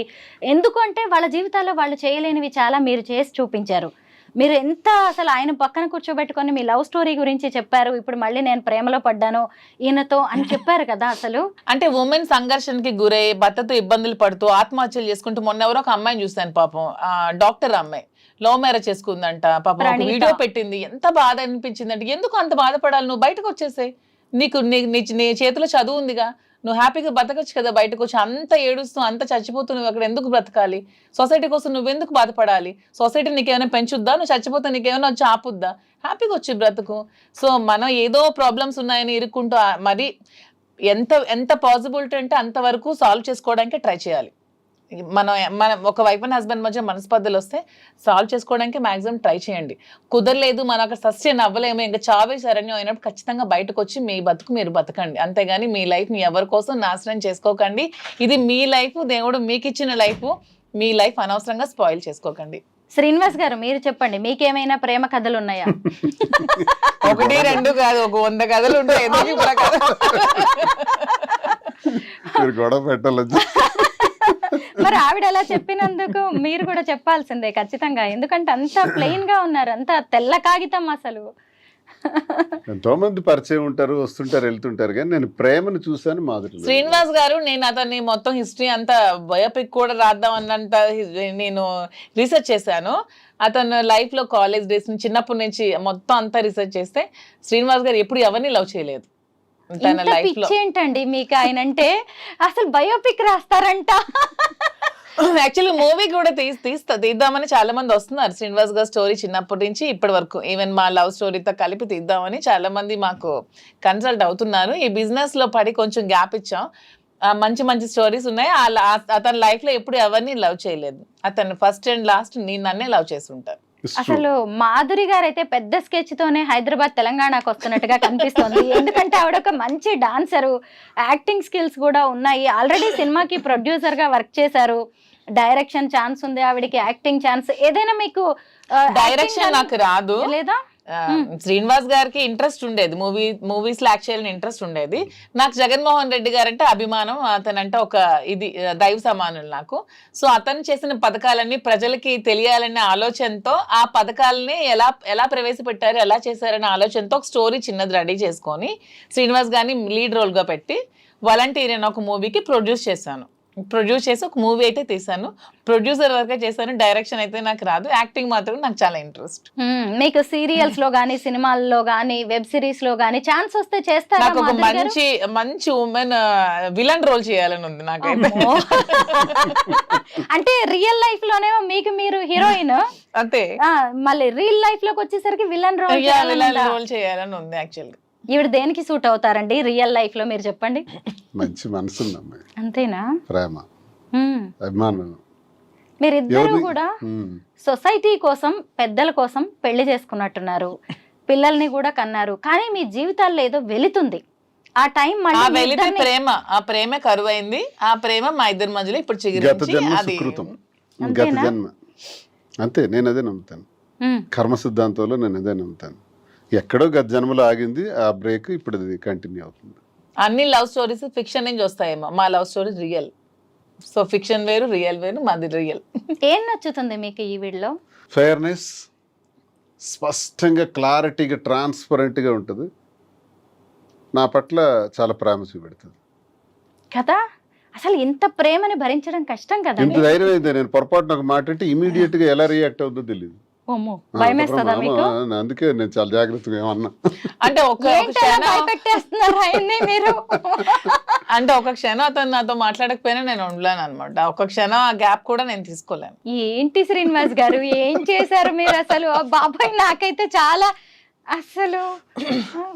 ఎందుకు అంటే వాళ్ళ జీవితాల్లో వాళ్ళు చేయలేనివి చాలా మీరు చేసి చూపించారు. మీరు ఎంత అసలు ఆయన పక్కన కూర్చోబెట్టుకొని మీ లవ్ స్టోరీ గురించి చెప్పారు. ఇప్పుడు మళ్ళీ నేను ప్రేమలో పడ్డాను ఈయనతో అని చెప్పారు కదా అసలు. అంటే ఉమెన్ సంఘర్షణకి గురై భర్తతో ఇబ్బందులు పడుతూ ఆత్మహత్యలు చేసుకుంటూ మొన్న ఎవరో ఒక అమ్మాయిని చూశాను పాపం, డాక్టర్ అమ్మాయి లవ్ మ్యారేజ్ చేసుకుందంట పాపం, ఒక వీడియో పెట్టింది. ఎంత బాధ అనిపించింది అంటే, ఎందుకు అంత బాధపడాలి, నువ్వు బయటకు వచ్చేసాయి, నీకు నీ చేతిలో చదువు ఉందిగా, నువ్వు హ్యాపీగా బతకచ్చు కదా, బయటకు వచ్చి అంత ఏడుస్తూ అంత చచ్చిపోతూ నువ్వు అక్కడ ఎందుకు బ్రతకాలి, సొసైటీ కోసం నువ్వెందుకు బాధపడాలి, సొసైటీ నీకేమైనా పెంచుద్దా, నువ్వు చచ్చిపోతే నీకేమైనా వచ్చి ఆపుద్దా, హ్యాపీగా వచ్చి బ్రతుకు. సో మనం ఏదో ప్రాబ్లమ్స్ ఉన్నాయని ఇరుక్కుంటూ మరి ఎంత పాసిబిలిటీ అంటే అంతవరకు సాల్వ్ చేసుకోవడానికి ట్రై చేయాలి. మనం ఒక వైఫ్ అండ్ హస్బెండ్ మధ్య మనస్పర్ధలు వస్తే సాల్వ్ చేసుకోవడానికి మాక్సిమం ట్రై చేయండి. కుదరలేదు, మనం అక్కడ సస్టైన్ అవ్వలేము, ఇంకా చావే శరణ్యం అయినప్పుడు ఖచ్చితంగా బయటకు వచ్చి మీ బతుకు మీరు బతకండి. అంతేగాని మీ లైఫ్ ని ఎవరి కోసం నాశనం చేసుకోకండి. ఇది మీ లైఫ్, దేవుడు మీకు ఇచ్చిన లైఫ్, మీ లైఫ్ అనవసరంగా స్పాయిల్ చేసుకోకండి. శ్రీనివాస్ గారు మీరు చెప్పండి, మీకేమైనా ప్రేమ కథలు ఉన్నాయా? 1, 2 కాదు, ఒక 100 కథలు ఉంటాయి. మీరు గొడవ పెట్టాలి. మరి ఆవిడ అలా చెప్పినందుకు మీరు కూడా చెప్పాల్సిందే ఖచ్చితంగా, ఎందుకంటే అంత ప్లెయిన్ గా ఉన్నారు, అంత తెల్ల కాగితం అసలు. ఎంతో మంది పరిచయం ఉంటారు, వస్తుంటారు, వెళ్తుంటారు, కానీ నేను ప్రేమను చూసాను మాధురి. శ్రీనివాస్ గారు, నేను అతన్ని మొత్తం హిస్టరీ అంతా బయోపిక్ కూడా రాద్దాం అన్నంత నేను రీసెర్చ్ చేశాను. అతను లైఫ్ లో కాలేజ్ డేస్ నుంచి చిన్నప్పటి నుంచి మొత్తం అంతా రీసెర్చ్ చేస్తే శ్రీనివాస్ గారు ఎప్పుడు ఎవరిని లవ్ చేయలేదు. తన లైఫ్ లో ఏంటండి మీకు ఆయన అంటే, అసలు బయోపిక్ రాస్తారంట. యాక్చువల్లీ మూవీ కూడా తీద్దామని చాలా మంది వస్తున్నారు. శ్రీనివాస్ గారి స్టోరీ చిన్నప్పటి నుంచి ఇప్పటి వరకు, ఈవెన్ మా లవ్ స్టోరీతో కలిపి తీద్దామని చాలా మంది మాకు కన్సల్ట్ అవుతున్నారు. ఈ బిజినెస్ లో పడి కొంచెం గ్యాప్ ఇచ్చాం. మంచి మంచి స్టోరీస్ ఉన్నాయి. అతని లైఫ్ లో ఎప్పుడు ఎవరిని లవ్ చేయలేదు. అతను ఫస్ట్ అండ్ లాస్ట్ నన్నే లవ్ చేసి ఉంటారు. అసలు మాధురి గారు అయితే పెద్ద స్కెచ్ తోనే హైదరాబాద్ తెలంగాణకు వస్తున్నట్టుగా కనిపిస్తుంది. ఎందుకంటే ఆవిడ ఒక మంచి డాన్సరు, యాక్టింగ్ స్కిల్స్ కూడా ఉన్నాయి, ఆల్రెడీ సినిమాకి ప్రొడ్యూసర్ గా వర్క్ చేశారు, డైరెక్షన్ ఛాన్స్ ఉంది ఆవిడకి, యాక్టింగ్ ఛాన్స్. ఏదైనా మీకు డైరెక్షన్ నాకు రాదు లేదా? శ్రీనివాస్ గారికి ఇంట్రెస్ట్ ఉండేది, మూవీస్ లో యాక్ట్ చేయాలని ఇంట్రెస్ట్ ఉండేది. నాకు జగన్మోహన్ రెడ్డి గారంటే అభిమానం, అతనంటే ఒక ఇది దైవ సమానులు నాకు. సో అతను చేసిన పథకాలన్నీ ప్రజలకి తెలియాలనే ఆలోచనతో, ఆ పథకాలని ఎలా ప్రవేశపెట్టారు, ఎలా చేశారనే ఆలోచనతో ఒక స్టోరీ చిన్నది రెడీ చేసుకొని శ్రీనివాస్ గారిని లీడ్ రోల్ గా పెట్టి వాలంటీర్ అనే ఒక మూవీకి ప్రొడ్యూస్ చేసి ఒక మూవీ అయితే తీసాను. ప్రొడ్యూసర్ వరకే చేశాను, డైరెక్షన్ అయితే నాకు రాదు. యాక్టింగ్ మాత్రం నాకు చాలా ఇంట్రెస్ట్. మీకు సీరియల్స్ లో గానీ, సినిమాల్లో గానీ, వెబ్ సిరీస్ లో గానీ ఛాన్స్ వస్తే చేస్తారా? నాకు ఒక మంచి ఉమెన్ విలన్ రోల్ చేయాలని ఉంది నాకైతే. అంటే రియల్ లైఫ్ లోనేమో మీకు మీరు హీరోయిన్, అంతే, మళ్ళీ రియల్ లైఫ్ లోకి వచ్చేసరికి విలన్ రోల్ చేయాలని ఉంది. యాక్చువల్గా ఈవిడ దేనికి సూట్ అవుతారండి రియల్ లైఫ్ లో, మీరు చెప్పండి. మంచి మనసు, అంతేనా? ప్రేమ, అభిమానం. మీరిద్దరూ కూడా సొసైటీ కోసం, పెద్దల కోసం పెళ్లి చేసుకున్నట్టున్నారు, పిల్లల్ని కూడా కన్నారు, కానీ మీ జీవితాల్లో ఏదో వెళుతుంది. ఆ టైం మళ్ళీ ప్రేమ కరువైంది. ఆ ప్రేమ మా ఇద్దరి మధ్యలో ఇప్పుడు అంతే. నేను అదే నమ్ముతాను, కర్మ సిద్ధాంతంలో నేను అదే నమ్ముతాను. ఎక్కడో గత జన్మలో ఆగింది, ఆ బ్రేక్ ఇప్పుడు అది కంటిన్యూ అవుతుంది. అన్ని లవ్ స్టోరీస్ ఫిక్షన్ నుంచి వస్తాయేమో, మా love story real. So fiction వేరు, రియల్ వేరు, మాది రియల్. ఏం నచ్చుతుంది మీకు ఈ వీడియోలో? ఫెయిర్నెస్, స్పష్టంగా, క్లారిటీగా, ట్రాన్స్పరెంట్గా ఉంటుంది. నా పట్ల చాలా ప్రేమ చూపెడుతుంది కదా. అసలు ఇంత ప్రేమని భరించడం కష్టం కదా. ఇంత ధైర్యం అయితే నేను పొరపాటున ఒక మాట అంటే ఇమీడియట్ గా ఎలా రియాక్ట్ అవుతుందో తెలియదు. అందుకే నేను చాలా జాగ్రత్తగా ఏమన్నా అంటే ఒక క్షణం అతను నాతో మాట్లాడకపోయినా నేను ఉండలేను అనమాట. ఒక క్షణం ఆ గ్యాప్ కూడా నేను తీసుకోలేను. ఏంటి శ్రీనివాస్ గారు ఏం చేశారు మీరు అసలు? బాబాయ్ నాకైతే చాలా, అసలు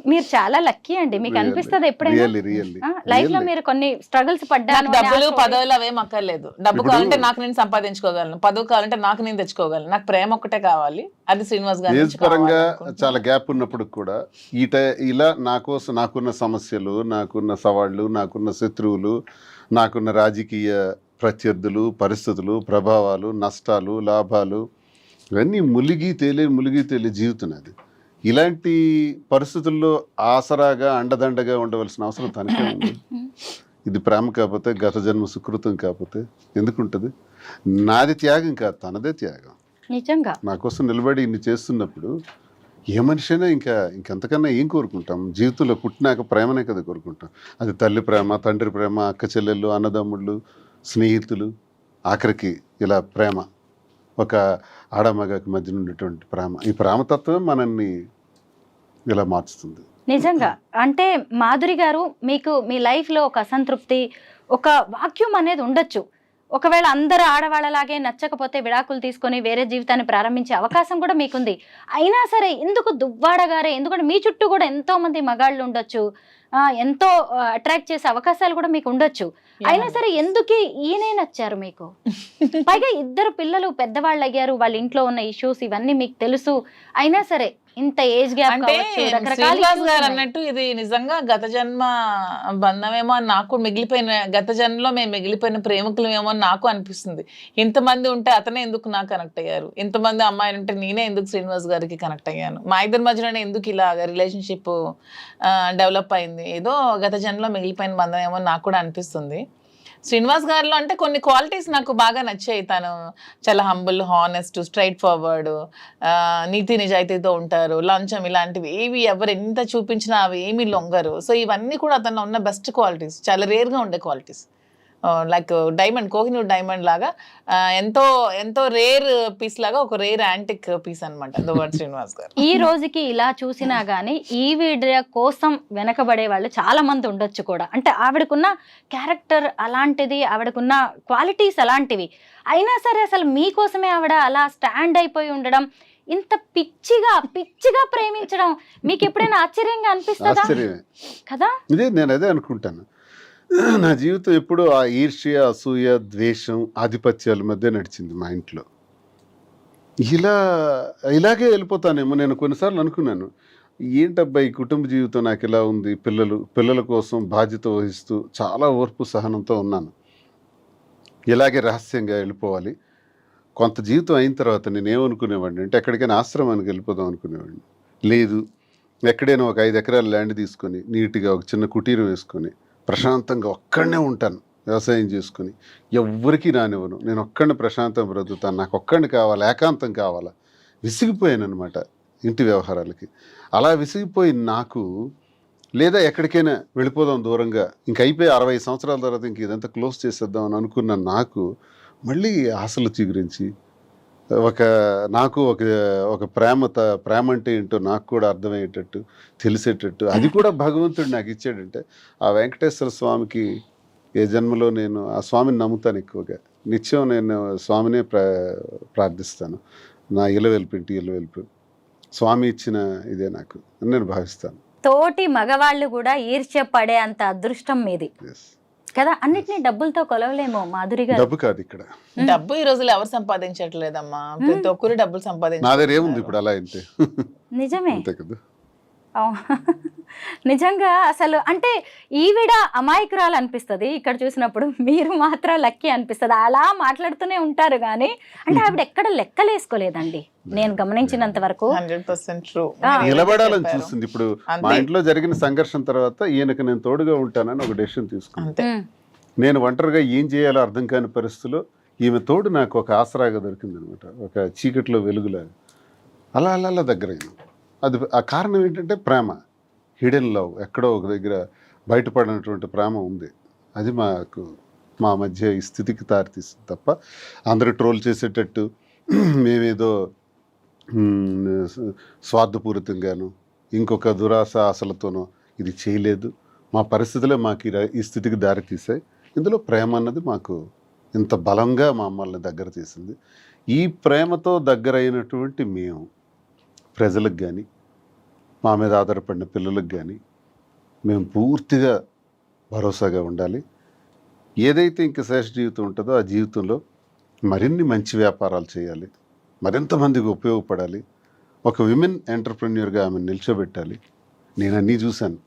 మీరు చాలా లక్కీ అండి. మీకు అనిపిస్తుంది ఎప్పుడైనా లైఫ్ లో మీరు కొన్ని స్ట్రగుల్స్ పడ్డారు? డబ్బులు పదవులు అవేం అక్కర్లేదు. డబ్బు కావాలంటే నాకు నేను సంపాదించుకోగలను, పదవి కావాలంటే నాకు నేను తెచ్చుకోగలను. నాకు ప్రేమ ఒక్కటే కావాలి, అది శ్రీనివాస్ గారు. ఏజ్ పరంగా చాలా గ్యాప్ ఉన్నప్పుడు కూడా ఇలా నా కోసం, నాకున్న సమస్యలు, నాకున్న సవాళ్లు, నాకున్న శత్రువులు, నాకున్న రాజకీయ ప్రత్యర్థులు, పరిస్థితులు, ప్రభావాలు, నష్టాలు, లాభాలు, ఇవన్నీ ములిగి తేలే జీవితం అది. ఇలాంటి పరిస్థితుల్లో ఆసరాగా, అండదండగా ఉండవలసిన అవసరం తనకే ఉంది. ఇది ప్రేమ కాకపోతే, గత జన్మ సుకృతం కాకపోతే ఎందుకుంటుంది? నాది త్యాగం కాదు, తనదే త్యాగం. నిజంగా నా కోసం నిలబడి ఇన్ని చేస్తున్నప్పుడు ఏ మనిషి అయినా ఇంకెంతకన్నా ఏం కోరుకుంటాం? జీవితంలో పుట్టినాక ప్రేమనే కదా కోరుకుంటాం. అది తల్లి ప్రేమ, తండ్రి ప్రేమ, అక్క చెల్లెళ్ళు, అన్నదమ్ముళ్ళు, స్నేహితులు, ఆఖరికి ఇలా ప్రేమ, ఒక ఆడమగకి మధ్య ఉన్నటువంటి ప్రేమ. ఈ ప్రేమతత్వమే మనల్ని ఇలా మార్చుతుంది. నిజంగా అంటే మాధురి గారు, మీకు మీ లైఫ్లో ఒక అసంతృప్తి, ఒక వాక్యూమ్ అనేది ఉండొచ్చు. ఒకవేళ అందరు ఆడవాళ్ళలాగే నచ్చకపోతే విడాకులు తీసుకొని వేరే జీవితాన్ని ప్రారంభించే అవకాశం కూడా మీకుంది. అయినా సరే ఎందుకు దువ్వాడగారే, ఎందుకంటే మీ చుట్టూ కూడా ఎంతో మంది మగాళ్ళు ఉండొచ్చు, ఎంతో అట్రాక్ట్ చేసే అవకాశాలు కూడా మీకు ఉండొచ్చు. అయినా సరే ఎందుకు ఈయనే నచ్చారు మీకు? పైగా ఇద్దరు పిల్లలు పెద్దవాళ్ళు అయ్యారు, వాళ్ళ ఇంట్లో ఉన్న ఇష్యూస్ ఇవన్నీ మీకు తెలుసు. అయినా సరే ఇంత ఏజ్ గ్యాప్ అంటే రకరకాల శ్రీనివాస్ గారు అన్నట్టు ఇది నిజంగా గత జన్మ బంధమేమో అని నాకు మిగిలిపోయిన, గత జన్మలో మేము మిగిలిపోయిన ప్రేమికులమేమో అని నాకు అనిపిస్తుంది. ఇంతమంది ఉంటే అతనే ఎందుకు నాకు కనెక్ట్ అయ్యారు, ఇంతమంది అమ్మాయిలు ఉంటే నేనే ఎందుకు శ్రీనివాస్ గారికి కనెక్ట్ అయ్యాను, మా ఇద్దరి మధ్యలోనే ఎందుకు ఇలా రిలేషన్షిప్ డెవలప్ అయింది, ఏదో గత జన్మలో మిగిలిపోయిన బంధం ఏమో నాకు కూడా అనిపిస్తుంది. శ్రీనివాస్ గారిలో అంటే కొన్ని క్వాలిటీస్ నాకు బాగా నచ్చాయి. తను చాలా హంబుల్, హానెస్ట్, స్ట్రైట్ ఫార్వర్డ్, నీతి నిజాయితీతో ఉంటారు, లంచం ఇలాంటివి ఏవి ఎవరు ఎంత చూపించినా అవి ఏమీ లొంగరు. సో ఇవన్నీ కూడా అతను ఉన్న బెస్ట్ క్వాలిటీస్, చాలా రేర్గా ఉండే qualities. Like diamond, Kohinoor diamond లాగా ఎంతో ఎంతో రేర్ పీస్ లాగా, ఒక రేర్ యాంటిక్ పీస్ అనమాట దువ్వాడ శ్రీనివాస్ గారు. ఈ రోజుకి ఇలా చూసినా గానీ ఈ వీడియో కోసం వెనకబడే వాళ్ళు చాలా మంది ఉండొచ్చు కూడా. అంటే ఆవిడకున్న క్యారెక్టర్ అలాంటిది, ఆవిడకున్న క్వాలిటీస్ అలాంటివి. అయినా సరే అసలు మీకోసమే ఆవిడ అలా స్టాండ్ అయిపోయి ఉండడం, ఇంత పిచ్చిగా ప్రేమించడం మీకు ఎప్పుడైనా ఆశ్చర్యంగా అనిపిస్తుందా? కదా, ఇదే నేను అదే అనుకుంటాను. నా జీవితం ఎప్పుడు ఆ ఈర్ష్య, అసూయ, ద్వేషం, ఆధిపత్యాల మధ్య నడిచింది మా ఇంట్లో. ఇలాగే వెళ్ళిపోతానేమో. నేను కొన్నిసార్లు అనుకున్నాను, ఏంటబ్బా ఈ కుటుంబ జీవితం నాకు ఇలా ఉంది, పిల్లల కోసం బాధ్యత వహిస్తూ చాలా ఓర్పు సహనంతో ఉన్నాను, ఇలాగే రహస్యంగా వెళ్ళిపోవాలి. కొంత జీవితం అయిన తర్వాత నేను ఏమనుకునేవాడిని అంటే ఎక్కడికైనా ఆశ్రమానికి వెళ్ళిపోదాం అనుకునేవాడిని. లేదు, ఎక్కడైనా ఒక 5 ఎకరాల ల్యాండ్ తీసుకొని నీట్గా ఒక చిన్న కుటీరం వేసుకొని ప్రశాంతంగా ఒక్కడనే ఉంటాను, వ్యవసాయం చేసుకుని ఎవ్వరికీ రానివ్వను, నేను ఒక్కడిని ప్రశాంతంగా బ్రతుకుతాను, నాకు ఒక్కడిని కావాలి, ఏకాంతం కావాలా. విసిగిపోయాను అనమాట ఇంటి వ్యవహారాలకి. అలా విసిగిపోయి నాకు, లేదా ఎక్కడికైనా వెళ్ళిపోదాం దూరంగా, ఇంక అయిపోయి 60 సంవత్సరాల తర్వాత ఇంక ఇదంతా క్లోజ్ చేసేద్దాం అని అనుకున్న నాకు మళ్ళీ ఆశలు చిగురించి నాకు ఒక ప్రేమ అంటే ఏంటో నాకు కూడా అర్థమయ్యేటట్టు, తెలిసేటట్టు, అది కూడా భగవంతుడు నాకు ఇచ్చాడంటే ఆ వెంకటేశ్వర స్వామికి ఏ జన్మలో నేను ఆ స్వామిని నమ్ముతాను ఎక్కువగా. నిత్యం నేను స్వామినే ప్రార్థిస్తాను. నా ఇలవెల్పు స్వామి ఇచ్చిన ఇదే నాకు అని నేను భావిస్తాను. తోటి మగవాళ్ళు కూడా ఈర్ష్య పడే అంత అదృష్టం మీది కదా. అన్నిటినీ డబ్బులతో కొలవలేమో మాధురి గారు. డబ్బు కాదు ఇక్కడ, డబ్బు ఈ రోజులు ఎవరు సంపాదించట్లేదమ్మా, ప్రతి ఒక్కరు డబ్బులు నా దగ్గర ఏముంది ఇప్పుడు అలా అయితే. నిజమే అంతే కదా. నిజంగా అసలు అంటే ఈవిడ అమాయకురాలు అనిపిస్తుంది ఇక్కడ చూసినప్పుడు, మీరు మాత్రం లక్కీ అనిపిస్తుంది. అలా మాట్లాడుతూనే ఉంటారు కానీ అంటే ఆవిడ ఎక్కడ లెక్కలేసుకోలేదండి నేను గమనించినంత వరకు. 100% ట్రూ. నిలబడాలని చూస్తుంది. ఇప్పుడు మా ఇంట్లో జరిగిన సంఘర్షణ తర్వాత ఈయనకు నేను తోడుగా ఉంటానని ఒక డెసిషన్ తీసుకున్నాను. నేను ఒంటరిగా ఏం చేయాలో అర్థం కాని పరిస్థితిలో ఈమె తోడు నాకు ఒక ఆసరాగా దొరికింది అనమాట, ఒక చీకట్లో వెలుగులాగా. అలా దగ్గరైంది. అది ఆ కారణం ఏంటంటే ప్రేమ, హిడెన్ లవ్, ఎక్కడో ఒక దగ్గర బయటపడినటువంటి ప్రేమ ఉంది. అది మా మధ్య ఈ స్థితికి దారితీస్తుంది తప్ప అందరూ ట్రోల్ చేసేటట్టు మేమేదో స్వార్థపూరితంగాను ఇంకొక దురాశ ఆశలతోనో ఇది చేయలేదు. మా పరిస్థితులే మాకు ఈ స్థితికి దారితీసాయి. ఇందులో ప్రేమ అన్నది మాకు ఇంత బలంగా మమ్మల్ని దగ్గర తీసింది. ఈ ప్రేమతో దగ్గరైనటువంటి మేము ప్రజలకు కానీ, మా మీద ఆధారపడిన పిల్లలకు కానీ మేము పూర్తిగా భరోసాగా ఉండాలి. ఏదైతే ఇంక శేష జీవితం ఉంటుందో ఆ జీవితంలో మరిన్ని మంచి వ్యాపారాలు చేయాలి, మరింతమందికి ఉపయోగపడాలి, ఒక విమెన్ ఎంటర్ప్రెన్యూర్గా ఆమె నిల్చోబెట్టాలి. నేను అన్నీ చూశాను.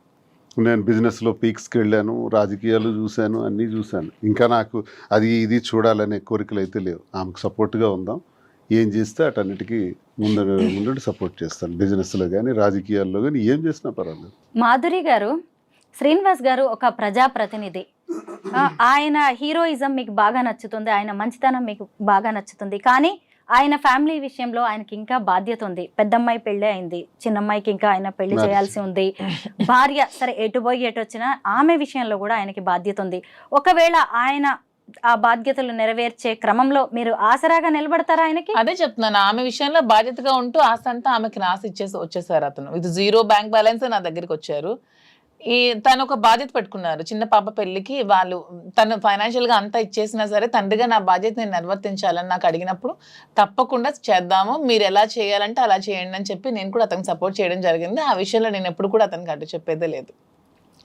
నేను బిజినెస్లో పీక్స్కి వెళ్ళాను, రాజకీయాలు చూశాను, అన్నీ చూశాను. ఇంకా నాకు ఇది చూడాలనే కోరికలు అయితే లేవు. ఆమెకు సపోర్ట్గా ఉందాం, ఏం చేస్తే అటన్నిటికీ ముందు సపోర్ట్ చేస్తాను. బిజినెస్లో కానీ రాజకీయాల్లో కానీ ఏం చేసినా పర్వాలేదు. మాధురి గారు, శ్రీనివాస్ గారు ఒక ప్రజాప్రతినిధి. ఆయన హీరోయిజం మీకు బాగా నచ్చుతుంది, ఆయన మంచితనం మీకు బాగా నచ్చుతుంది. కానీ ఆయన ఫ్యామిలీ విషయంలో ఆయనకి ఇంకా బాధ్యత ఉంది. పెద్దమ్మాయి పెళ్లి అయింది, చిన్నమ్మాయికి ఇంకా ఆయన పెళ్లి చేయాల్సి ఉంది. భార్య సరే ఎటు పోయి ఎటు వచ్చినా ఆమె విషయంలో కూడా ఆయనకి బాధ్యత ఉంది. ఒకవేళ ఆయన ఆ బాధ్యతలు నెరవేర్చే క్రమంలో మీరు ఆసరాగా నిలబడతారా ఆయనకి? అదే చెప్తున్నాను, ఆమె విషయంలో బాధ్యతగా ఉంటూ ఆస్తి అంతా ఆమెకి రాసి వచ్చేసారు. అతను ఇది 0 బ్యాంక్ బ్యాలెన్స్ నా దగ్గరికి వచ్చారు. తను ఒక బాధ్యత పెట్టుకున్నారు. చిన్న పాప పెళ్లికి వాళ్ళు తను ఫైనాన్షియల్ గా అంతా ఇచ్చేసినా సరే తండ్రిగా నా బాధ్యత నేను నిర్వర్తించాలని నాకు అడిగినప్పుడు తప్పకుండా చేద్దాము, మీరు ఎలా చేయాలంటే అలా చేయండి అని చెప్పి నేను కూడా అతనికి సపోర్ట్ చేయడం జరిగింది. ఆ విషయంలో నేను ఎప్పుడు కూడా అతనికి అడ్డు చెప్పేదే లేదు.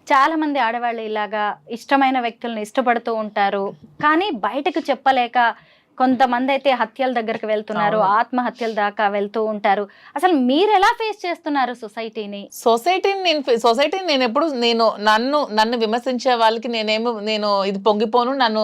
చాలా మంది ఆడవాళ్ళు ఇలాగా ఇష్టమైన వ్యక్తులను ఇష్టపడుతూ ఉంటారు, కానీ బయటకు చెప్పలేక కొంతమంది అయితే హత్యల దగ్గరకు వెళ్తున్నారు, ఆత్మహత్యల దాకా వెళ్తూ ఉంటారు. అసలు మీరు ఎలా ఫేస్ చేస్తున్నారు సొసైటీని? సొసైటీని నేను ఎప్పుడు నన్ను విమర్శించే వాళ్ళకి నేను ఇది పొంగిపోను, నన్ను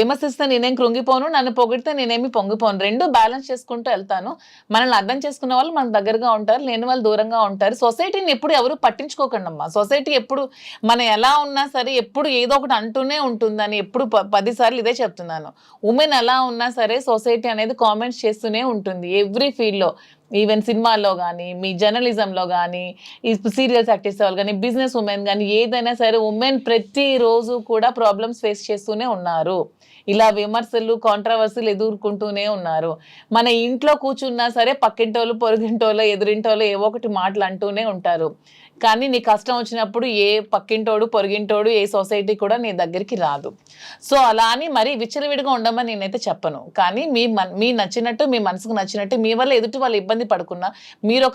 విమర్శిస్తే నేనేం కృంగిపోను, నన్ను పొగిడితే నేనేమి పొంగిపోను. రెండు బ్యాలెన్స్ చేసుకుంటూ వెళ్తాను. మనల్ని అర్థం చేసుకున్న వాళ్ళు మనకు దగ్గరగా ఉంటారు, లేని వాళ్ళు దూరంగా ఉంటారు. సొసైటీని ఎప్పుడు ఎవరు పట్టించుకోకండి అమ్మా. సొసైటీ ఎప్పుడు మనం ఎలా ఉన్నా సరే ఎప్పుడు ఏదో ఒకటి అంటూనే ఉంటుందని ఎప్పుడు 10 సార్లు ఇదే చెప్తున్నాను. ఉమెన్ ఎలా ఉన్నా సరే సొసైటీ అనేది కామెంట్స్ చేస్తూనే ఉంటుంది ఎవ్రీ ఫీల్డ్ లో. ఈవెన్ సినిమాల్లో కానీ, మీ జర్నలిజంలో కానీ, ఈ సీరియల్స్ యాక్ట్ చేసే వాళ్ళు కానీ, బిజినెస్ ఉమెన్ కానీ, ఏదైనా సరే ఉమెన్ ప్రతిరోజు కూడా ప్రాబ్లమ్స్ ఫేస్ చేస్తూనే ఉన్నారు. ఇలా విమర్శలు కాంట్రవర్సీలు ఎదుర్కొంటూనే ఉన్నారు. మన ఇంట్లో కూర్చున్నా సరే పక్కింటోళ్ళు పొరుగింటోళ్ళు ఎదురింటోళ్ళు ఏవో ఒకటి మాటలు అంటూనే ఉంటారు. కానీ నీ కష్టం వచ్చినప్పుడు ఏ పక్కింటోడు పొరుగింటోడు ఏ సొసైటీ కూడా నీ దగ్గరికి రాదు. సో అలా అని మరీ విచ్చలవిడిగా ఉండమని నేనైతే చెప్పను. కానీ మీ నచ్చినట్టు, మీ మనసుకు నచ్చినట్టు, మీ వల్ల ఎదుటి వాళ్ళు ఇబ్బంది పడకుండా, మీరు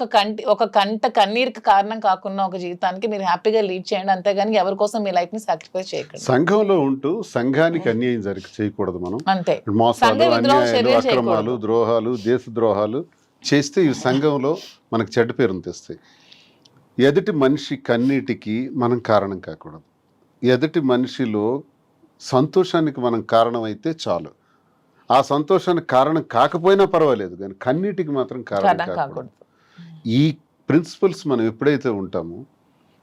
ఒక కంట కన్నీరుకి కారణం కాకుండా ఒక జీవితానికి మీరు హ్యాపీగా లీడ్ చేయండి. అంతేగాని ఎవరి కోసం మీ లైఫ్ ని సాక్రిఫైస్ చేయకండి. సంఘంలో ఉంటూ సంఘానికి అన్యాయం చేయకూడదు. మనం అంతే. మోసాలు, అన్యాయాలు, అక్రమాలు, ద్రోహాలు, దేశ ద్రోహాలు చేస్తే ఈ సంఘంలో మనకు చెడ్డ పేరును తెస్తాయి. ఎదుటి మనిషి కన్నీటికి మనం కారణం కాకూడదు. ఎదుటి మనిషిలో సంతోషానికి మనం కారణం అయితే చాలు. ఆ సంతోషానికి కారణం కాకపోయినా పర్వాలేదు, కానీ కన్నీటికి మాత్రం కారణం కాకూడదు. ఈ ప్రిన్సిపల్స్ మనం ఎప్పుడైతే ఉంటామో,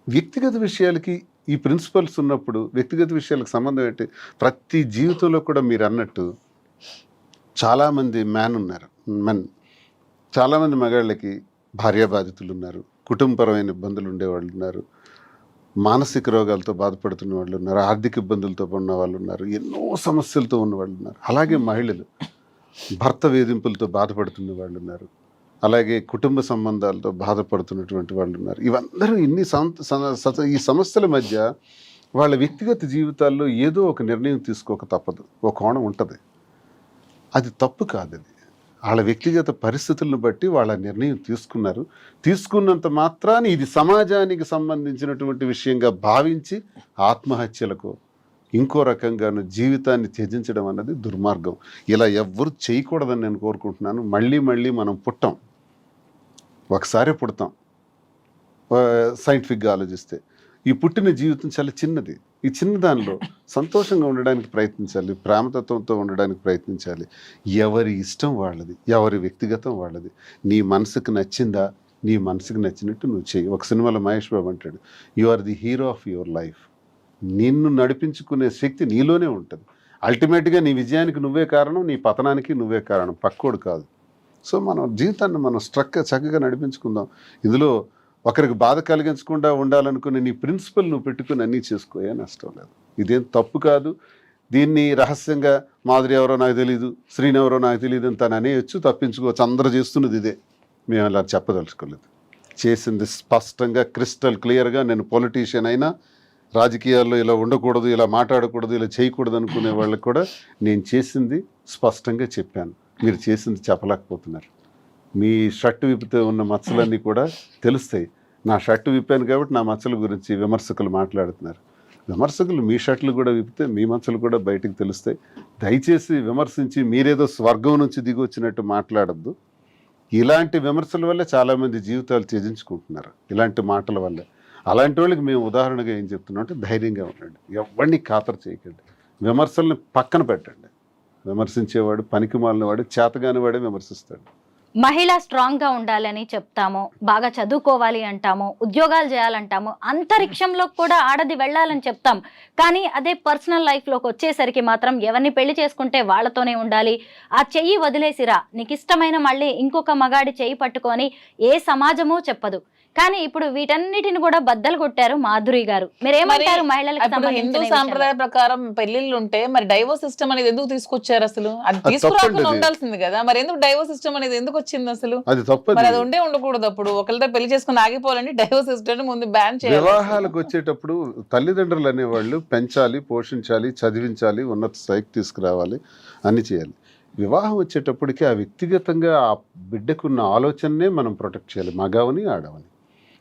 వ్యక్తిగత విషయాలకి ఈ ప్రిన్సిపల్స్ ఉన్నప్పుడు వ్యక్తిగత విషయాలకు సంబంధం ఏంటి? ప్రతి జీవితంలో కూడా మీరు అన్నట్టు చాలామంది మెన్ చాలామంది మగాళ్ళకి భార్యా బాధితులు ఉన్నారు, కుటుంబపరమైన ఇబ్బందులు ఉండేవాళ్ళు ఉన్నారు, మానసిక రోగాలతో బాధపడుతున్న వాళ్ళు ఉన్నారు, ఆర్థిక ఇబ్బందులతో ఉన్న వాళ్ళు ఉన్నారు, ఎన్నో సమస్యలతో ఉన్న వాళ్ళు ఉన్నారు. అలాగే మహిళలు భర్త వేధింపులతో బాధపడుతున్న వాళ్ళు ఉన్నారు, అలాగే కుటుంబ సంబంధాలతో బాధపడుతున్నటువంటి వాళ్ళు ఉన్నారు. ఇవందరూ ఈ సమస్యల మధ్య వాళ్ళ వ్యక్తిగత జీవితాల్లో ఏదో ఒక నిర్ణయం తీసుకోక తప్పదు. ఒక కోణం ఉంటుంది, అది తప్పు కాదు. అది వాళ్ళ వ్యక్తిగత పరిస్థితులను బట్టి వాళ్ళ నిర్ణయం తీసుకున్నారు. తీసుకున్నంత మాత్రాన్ని ఇది సమాజానికి సంబంధించినటువంటి విషయంగా భావించి ఆత్మహత్యలకు ఇంకో రకంగాను జీవితాన్ని త్యజించడం అన్నది దుర్మార్గం. ఇలా ఎవ్వరు చేయకూడదని నేను కోరుకుంటున్నాను. మళ్ళీ మళ్ళీ మనం పుట్టాం, ఒకసారి పుడతాం. సైంటిఫిక్గా ఆలోచిస్తే ఈ పుట్టిన జీవితం చాలా చిన్నది. ఈ చిన్న దానిలో సంతోషంగా ఉండడానికి ప్రయత్నించాలి, ప్రేమతత్వంతో ఉండడానికి ప్రయత్నించాలి. ఎవరి ఇష్టం వాళ్ళది, ఎవరి వ్యక్తిగతం వాళ్ళది. నీ మనసుకు నచ్చిందా, నీ మనసుకు నచ్చినట్టు నువ్వు చెయ్యి. ఒక సినిమాలో మహేష్ బాబు అంటాడు, you are the hero of your life. నిన్ను నడిపించుకునే శక్తి నీలోనే ఉంటుంది. అల్టిమేట్గా నీ విజయానికి నువ్వే కారణం, నీ పతనానికి నువ్వే కారణం, పక్కోడు కాదు. సో మనం జీవితాన్ని మనం చక్కగా నడిపించుకుందాం. ఇందులో ఒకరికి బాధ కలిగించకుండా ఉండాలనుకునే నీ ప్రిన్సిపల్ నువ్వు పెట్టుకుని అన్నీ చేసుకోయే నష్టం లేదు. ఇదేం తప్పు కాదు. దీన్ని రహస్యంగా మాధురి ఎవరో నాకు తెలియదు, శ్రీని ఎవరో నాకు తెలియదు అని తను అనేయచ్చు, తప్పించుకోవచ్చు. అందరూ చేస్తున్నది ఇదే. మేము అలా చెప్పదలుచుకోలేదు. చేసింది స్పష్టంగా క్రిస్టల్ క్లియర్గా. నేను పొలిటీషియన్ అయినా రాజకీయాల్లో ఇలా ఉండకూడదు, ఇలా మాట్లాడకూడదు, ఇలా చేయకూడదు అనుకునే వాళ్ళకి కూడా నేను చేసింది స్పష్టంగా చెప్పాను. మీరు చేసింది చెప్పలేకపోతున్నారు. మీ షర్టు విప్పితే ఉన్న మచ్చలన్నీ కూడా తెలుస్తాయి. నా షర్టు విప్పాను కాబట్టి నా మచ్చల గురించి విమర్శకులు మాట్లాడుతున్నారు. విమర్శకులు మీ షర్ట్లు కూడా విప్పితే మీ మచ్చలు కూడా బయటకు తెలుస్తాయి. దయచేసి విమర్శించి మీరేదో స్వర్గం నుంచి దిగి వచ్చినట్టు మాట్లాడద్దు. ఇలాంటి విమర్శల వల్ల చాలామంది జీవితాలు త్యజించుకుంటున్నారు, ఇలాంటి మాటల వల్ల. అలాంటి వాళ్ళకి మేము ఉదాహరణగా ఏం చెప్తున్నాం అంటే ధైర్యంగా ఉండండి, ఎవరిని ఖాతరు చేయకండి, విమర్శల్ని పక్కన పెట్టండి. విమర్శించేవాడు పనికి మాలిన వాడు, చేతగాని వాడే విమర్శిస్తాడు. మహిళ స్ట్రాంగ్ గా ఉండాలని చెప్తాము, బాగా చదువుకోవాలి అంటాము, ఉద్యోగాలు చేయాలంటాము, అంతరిక్షంలో కూడా ఆడది వెళ్ళాలని చెప్తాం. కానీ అదే పర్సనల్ లైఫ్ లోకి వచ్చేసరికి మాత్రం ఎవరిని పెళ్లి చేసుకుంటే వాళ్ళతోనే ఉండాలి, ఆ చెయ్యి వదిలేసిరా, నీకు ఇష్టమైన మళ్ళీ ఇంకొక మగాడి చెయ్యి పట్టుకొని ఏ సమాజమూ చెప్పదు. కానీ ఇప్పుడు వీటన్నిటిని కూడా బద్దలు కొట్టారు మాధురి గారు. మీరేమంటారు మహిళలకు ఇప్పుడు హిందూ సంబంధించిన సాంప్రదాయ ప్రకారం పెళ్లిళ్ళు ఉంటే మరి డైవోర్స్ సిస్టమ్ అనేది ఎందుకు తీసుకొచ్చారు అసలు? అది తీసుకురాకుండా ఉండాల్సింది కదా, మరి ఎందుకు డైవోర్స్ సిస్టమ్ అనేది ఎందుకు వచ్చింది అసలు? అది తప్పదు. మరి అది ఉండే ఉండకూడదు. అప్పుడు ఒకరితో పెళ్లి చేసుకుని ఆగిపోవాలంటే డైవోర్స్ సిస్టమ్ ముందు బ్యాన్ చేయాలి. వివాహాలకు వచ్చేటప్పుడు తల్లిదండ్రులు అనేవాళ్ళు పెంచాలి, పోషించాలి, చదివించాలి, ఉన్నత స్థాయికి తీసుకురావాలి, అన్ని చేయాలి. వివాహం వచ్చేటప్పటికి ఆ వ్యక్తిగతంగా ఆ బిడ్డకున్న ఆలోచననే మనం ప్రొటెక్ట్ చేయాలి, మగవని ఆడవని.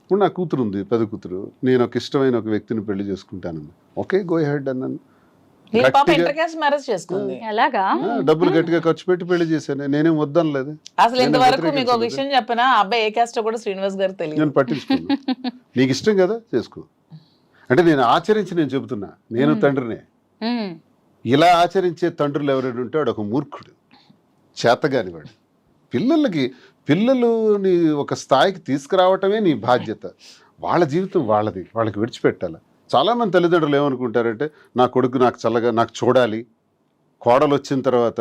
ఇప్పుడు నా కూతురు ఉంది, పెద్ద కూతురు, నేను ఒక ఇష్టమైన ఒక వ్యక్తిని పెళ్లి చేసుకుంటాను, ఓకే గో హెడ్ అన్నాను. ఇంటర్ కాస్ట్ మ్యారేజ్ చేసుకుంది, ఎలాగా డబ్బులు గట్టిగా ఖర్చు పెట్టి పెళ్లి చేశాను, నేనేం వద్దనలేదు. అసలు ఇంతవరకు మీకు ఒక విషయం చెప్పినా, అబ్బాయి ఏ కాస్ట్ కూడా శ్రీనివాస్ గారు తెలియదు. నేను పట్టించుకున్నాను. నీకు ఇష్టం కదా చేసుకో అంటే నేను ఆచరించి నేను చెబుతున్నా, నేను తండ్రినే. ఇలా ఆచరించే తండ్రులు ఎవరైనా ఉంటే వాడు ఒక మూర్ఖుడు, చేతగాని వాడు. పిల్లలని ఒక స్థాయికి తీసుకురావటమే నీ బాధ్యత. వాళ్ళ జీవితం వాళ్ళది, వాళ్ళకి విడిచిపెట్టాలి. చాలామంది తల్లిదండ్రులు ఏమనుకుంటారంటే నా కొడుకు నాకు చల్లగా నాకు చూడాలి, కోడలు వచ్చిన తర్వాత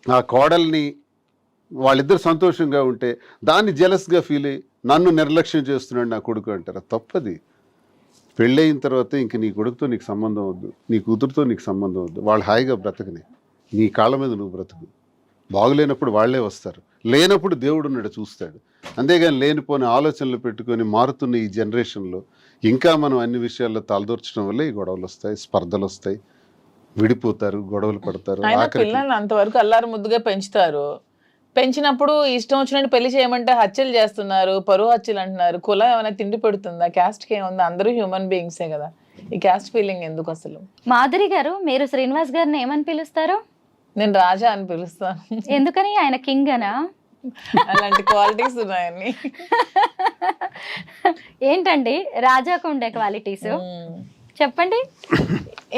ఆ కోడల్ని వాళ్ళిద్దరు సంతోషంగా ఉంటే దాన్ని జెలస్గా ఫీల్ అయ్యి నన్ను నిర్లక్ష్యం చేస్తున్నాడు నా కొడుకు అంటారు. తప్పది. పెళ్ళయిన తర్వాత ఇంక నీ కొడుకుతో నీకు సంబంధం వద్దు, నీ కూతురుతో నీకు సంబంధం వద్దు. వాళ్ళు హాయిగా బ్రతకని, నీ కాళ్ళ మీద నువ్వు బ్రతుకు. బాగులేనప్పుడు వాళ్ళే వస్తారు, లేనప్పుడు దేవుడు ఉన్నాడు చూస్తాడు. అంతేగాని లేనిపోని ఆలోచనలు పెట్టుకొని మారుతున్న ఈ జనరేషన్లో ఇంకా మనం అన్ని విషయాల్లో తలదూర్చడం వల్ల ఈ గొడవలు వస్తాయి, స్పర్ధలు వస్తాయి, విడిపోతారు, గొడవలు పడతారు. పిల్లల్ని అంతవరకు అల్లారు ముద్దుగా పెంచుతారు. పెంచినప్పుడు ఇష్టం వచ్చినట్టు పెళ్లి చేయమంటే హత్యలు చేస్తున్నారు, పరువు హత్యలు అంటున్నారు. కులం ఏమైనా తిండి పెడుతుందా? క్యాస్ట్కి ఏముందా? అందరూ హ్యూమన్ బీయింగ్సే కదా. ఈ క్యాస్ట్ ఫీలింగ్ ఎందుకు అసలు? మాధురి గారు, మీరు శ్రీనివాస్ గారిని ఏమని పిలుస్తారు? నేను రాజా అని పిలుస్తాను. ఎందుకని? ఆయన కింగ్ అనా? అలాంటి క్వాలిటీస్ ఉన్నాయని. ఏంటండి రాజాకు ఉండే క్వాలిటీస్ చెప్పండి.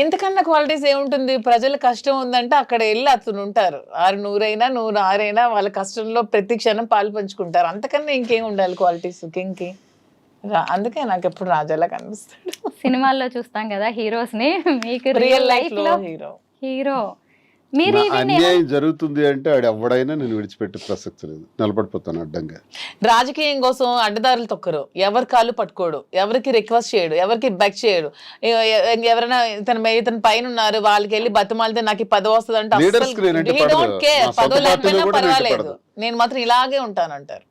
ఎంతకన్నా క్వాలిటీస్ ఏముంటుంది? ప్రజల కష్టం ఉందంటే అక్కడ వెళ్ళి అతను ఉంటారు. 600 100 వాళ్ళ కష్టంలో ప్రతి క్షణం పాలు పంచుకుంటారు. అంతకన్నా ఇంకేం ఉండాలి క్వాలిటీస్ కింగ్కి? అందుకే నాకు ఎప్పుడు రాజాలా కనిపిస్తాడు. సినిమాల్లో చూస్తాం కదా హీరోస్ ని, మీకు రియల్ లైఫ్ లో హీరో మీరు. అన్యాయం జరుగుతుంది అంటే ఆడు ఎవడైనా నేను విడిచిపెట్టే ప్రసక్తి లేదు, నిలబడిపోతాను అడ్డంగా. రాజకీయం కోసం అడ్డదారులు తొక్కరు, ఎవరి కాళ్ళు పట్టుకోడు, ఎవరికి రిక్వెస్ట్ చేయడు, ఎవరికి బెక్ చేయడు. ఎవరైనా ఇతను పైన ఉన్నారు వాళ్ళకి వెళ్ళి బతిమాలితే నాకు ఈ పదవి వస్తుంది అంటే పదవి లేకపోయినా పర్వాలేదు, నేను మాత్రం ఇలాగే ఉంటానంటారు.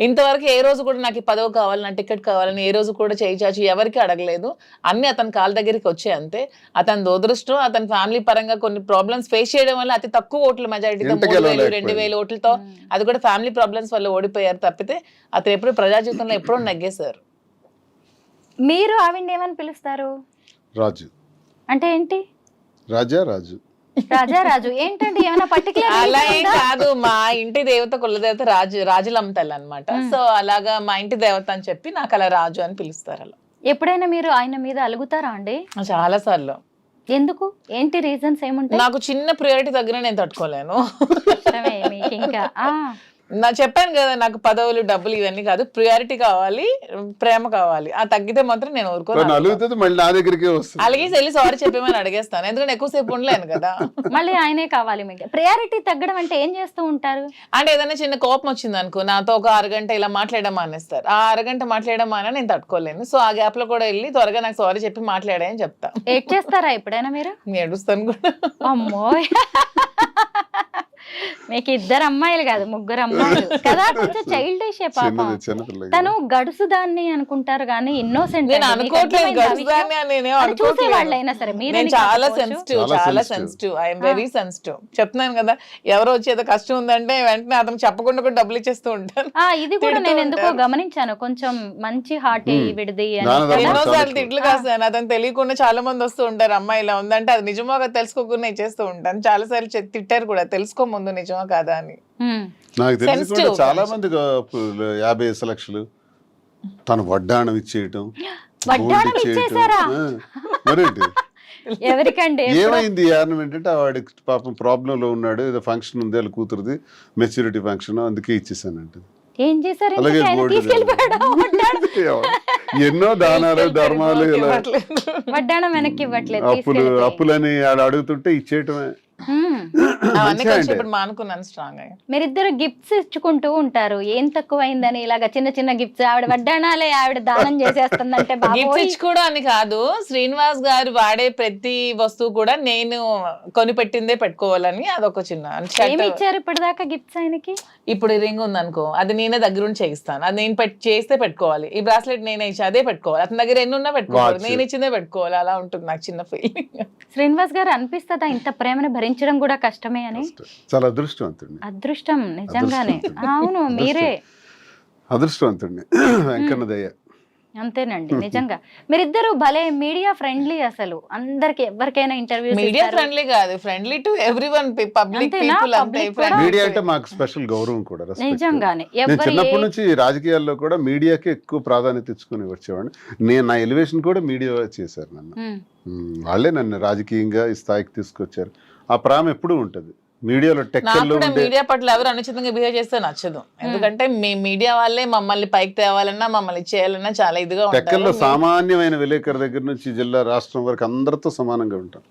ఇంతవరకు ఏ రోజు కూడా నాకు ఈ పదవి కావాలి, నా టికెట్ కావాలని ఏ రోజు కూడా చేయి చాచి ఎవరికి అడగలేదు. అన్ని అతని కాళ్ళ దగ్గరికి వచ్చాయి అంతే. అతని దురదృష్టం, అతని ఫ్యామిలీ పరంగా కొన్ని ప్రాబ్లమ్స్ ఫేస్ చేయడం వల్ల అతి తక్కువ ఓట్ల మెజారిటీతో 3000 2000 ఓట్లతో, అది కూడా ఫ్యామిలీ ప్రాబ్లమ్స్ వల్ల ఓడిపోయారు తప్పితే అతను ఎప్పుడు ప్రజా జీవితంలో ఎప్పుడో నగ్గేశారు. మీరు ఆవిడ ఏమని పిలుస్తారు? రాజు అంటే ఏంటి? రాజు రాజు ఏంటండి? ఏమైనా పర్టికులర్? అలా ఏం కాదు, మా ఇంటి దేవత కులదేవత రాజులమ్మతల్లి అన్నమాట. సో అలాగా మా ఇంటి దేవత అని చెప్పి నాకు అలా రాజు అని పిలుస్తారు. అలా ఎప్పుడైనా మీరు ఆయన మీద అలుగుతారా అండి? చాలా సార్లు. ఎందుకు? ఏంటి రీజన్స్ ఏముంటాయి? నాకు చిన్న ప్రియారిటీ దగ్గర నేను తట్టుకోలేను. ఇంకా నా చెప్పాను కదా, నాకు పదవులు డబ్బులు ఇవన్నీ కాదు, ప్రియారిటీ కావాలి, ప్రేమ కావాలి. ఆ తగ్గితే మాత్రం నేను ఊరుకోను. అలాగే వెళ్ళి సారీ చెప్పేమని అడిగేస్తాను, ఎందుకంటే ఎక్కువసేపు ఉండలేను కదా. మళ్ళీ ఆయనే కావాలి మీకు. ప్రియారిటీ తగ్గడం అంటే ఏం చేస్తూ ఉంటారు? అంటే ఏదైనా చిన్న కోపం వచ్చింది అనుకో, నాతో ఒక అరగంట ఇలా మాట్లాడడం మానేస్తారు. ఆ అరగంట మాట్లాడడం మానే నేను తట్టుకోలేను. సో ఆ గ్యాప్ లో కూడా వెళ్ళి త్వరగా నాకు సారీ చెప్పి మాట్లాడాయని చెప్తా. ఏడ్ చేస్తారా ఎప్పుడైనా మీరు? నేను ఏడుస్తాను కూడా. అమ్మో, మీకు 2 అమ్మాయిలు కాదు 3 అమ్మాయిలు కదా. కొంచెం చైల్డిష్ పాపం. తను గడుసు దాన్ని అనుకుంటారు కానీ ఇన్నోసెంట్. చూసే వాళ్ళైనా సరే మీరు చాలా సెన్సిటివ్, ఐఎమ్ వెరీ సెన్సిటివ్. చెప్తున్నాను కదా, ఎవరో వచ్చేదో కష్టం ఉందంటే వెంటనే అతను చెప్పకుండా కూడా డబ్బులు ఇచ్చేస్తూ ఉంటాను. ఇది కూడా నేను ఎందుకో గమనించాను, కొంచెం మంచి హార్టీ విడిది. ఎన్నోసార్లు తిట్లు కాస్తాను, అతను తెలియకుండా చాలా మంది వస్తూ ఉంటారు. అమ్మాయి ఇలా ఉందంటే అది నిజమో తెలుసుకోకుండా ఇచ్చేస్తూ ఉంటాను. చాలా సార్లు తిట్టారు కూడా, తెలుసుకో ముందు నిజమా కాదా అని. నాకు తెలిసి చాలా మంది 50 లక్షలు తను వడ్డాణం ఇచ్చేయటం, వడ్డాణం ఇచ్చేసారా? మరేంటి ఎవరికండి ఏమైంది ఆర్నమెంట్ అంటే వాడికి పాపం ప్రాబ్లం లో ఉన్నాడు, ఏదో ఫంక్షన్ ఉంది వాళ్ళ కూతురుది, మెచ్యూరిటీ ఫంక్షన్, అందుకే ఇచ్చేసానంటే. ఏం చేశారు అలాగే ఇంతకీ? ఆయన గోల్డ్ తీసుకెళ్ళిపోయాడా? ఎన్నో దానాలు ధర్మాలు ఇలా వడ్డాణం వెనక్కి ఇవ్వట్లేదు, తీసుకెళ్ళిపోయి. అప్పులని ఆడ అడుగుతుంటే ఇచ్చేయటమే. అవన్నీ కొంచెం ఇప్పుడు మానుకున్నాను స్ట్రాంగ్ గా. మీరిద్దరు గిఫ్ట్స్ ఇచ్చుకుంటూ ఉంటారు, ఏం తక్కువైందని ఇలాగా చిన్న చిన్న గిఫ్ట్స్. ఆవిడ వడ్డాణాలే ఆవిడ దానం చేసేస్తుందంటే గిఫ్ట్స్ బాబోయ్. ఇచ్చుకోవడం అని కాదు, శ్రీనివాస్ గారు వాడే ప్రతి వస్తువు కూడా నేను కొనిపెట్టిందే పెట్టుకోవాలని అదొక చిన్న ఏమి ఇచ్చారు ఇప్పటిదాకా గిఫ్ట్స్ ఆయనకి? ఇప్పుడు రింగ్ ఉంది అనుకో, అది నేనే దగ్గరుండి చేయిస్తాను, అది నేను చేస్తే పెట్టుకోవాలి. ఈ బ్రాస్లెట్ నేనే ఇచ్చి అదే పెట్టుకోవాలి, అతని దగ్గర ఎన్ని ఉన్నా పెట్టుకోవాలి, నేను ఇచ్చిందే పెట్టుకోవాలి. అలా ఉంటుంది నాకు చిన్న ఫీలింగ్. శ్రీనివాస్ గారు అనిపిస్తుందా ఇంత ప్రేమను భరించడం కూడా కష్టమే అని? చాలా అదృష్టవంతుడిని. అదృష్టం నిజంగానే. అవును, మీరే అదృష్టవంతుడిని, వెంకన్న దయ్య. అంతేనండి నిజంగా. మీరిద్దరు భలే మీడియా ఫ్రెండ్లీ, అసలు అందరికి ఎవరికైనా ఇంటర్వ్యూ. మీడియా ఫ్రెండ్లీ కాదు, friendly to everyone, public people అంతే. మీడియా అంటే మాకు స్పెషల్ గౌరవం కూడా, respect. నిజంగానే. నేను చిన్నప్పటి నుంచి రాజకీయాల్లో కూడా మీడియాకి ఎక్కువ ప్రాధాన్యత ఇచ్చుకుని వచ్చేవాడిని. నా ఎలివేషన్ కూడా మీడియా చేశారు నన్ను. వాళ్ళే నన్ను రాజకీయంగా ఈ స్థాయికి తీసుకొచ్చారు. ఆ ప్రాణం ఎప్పుడూ ఉంటది మీడియాలో. మీడియా పట్ల ఎవరు అనుచితంగా బిహేవ్ చేస్తే నచ్చదు, ఎందుకంటే మీ మీడియా వాళ్ళే మమ్మల్ని పైకి తేవాలన్నా మమ్మల్ని చేయాలన్నా చాలా ఇదిగా టెక్కల్లో సామాన్యమైన విలేకరు దగ్గర నుంచి జిల్లా రాష్ట్రం వరకు అందరితో సమానంగా ఉంటాం,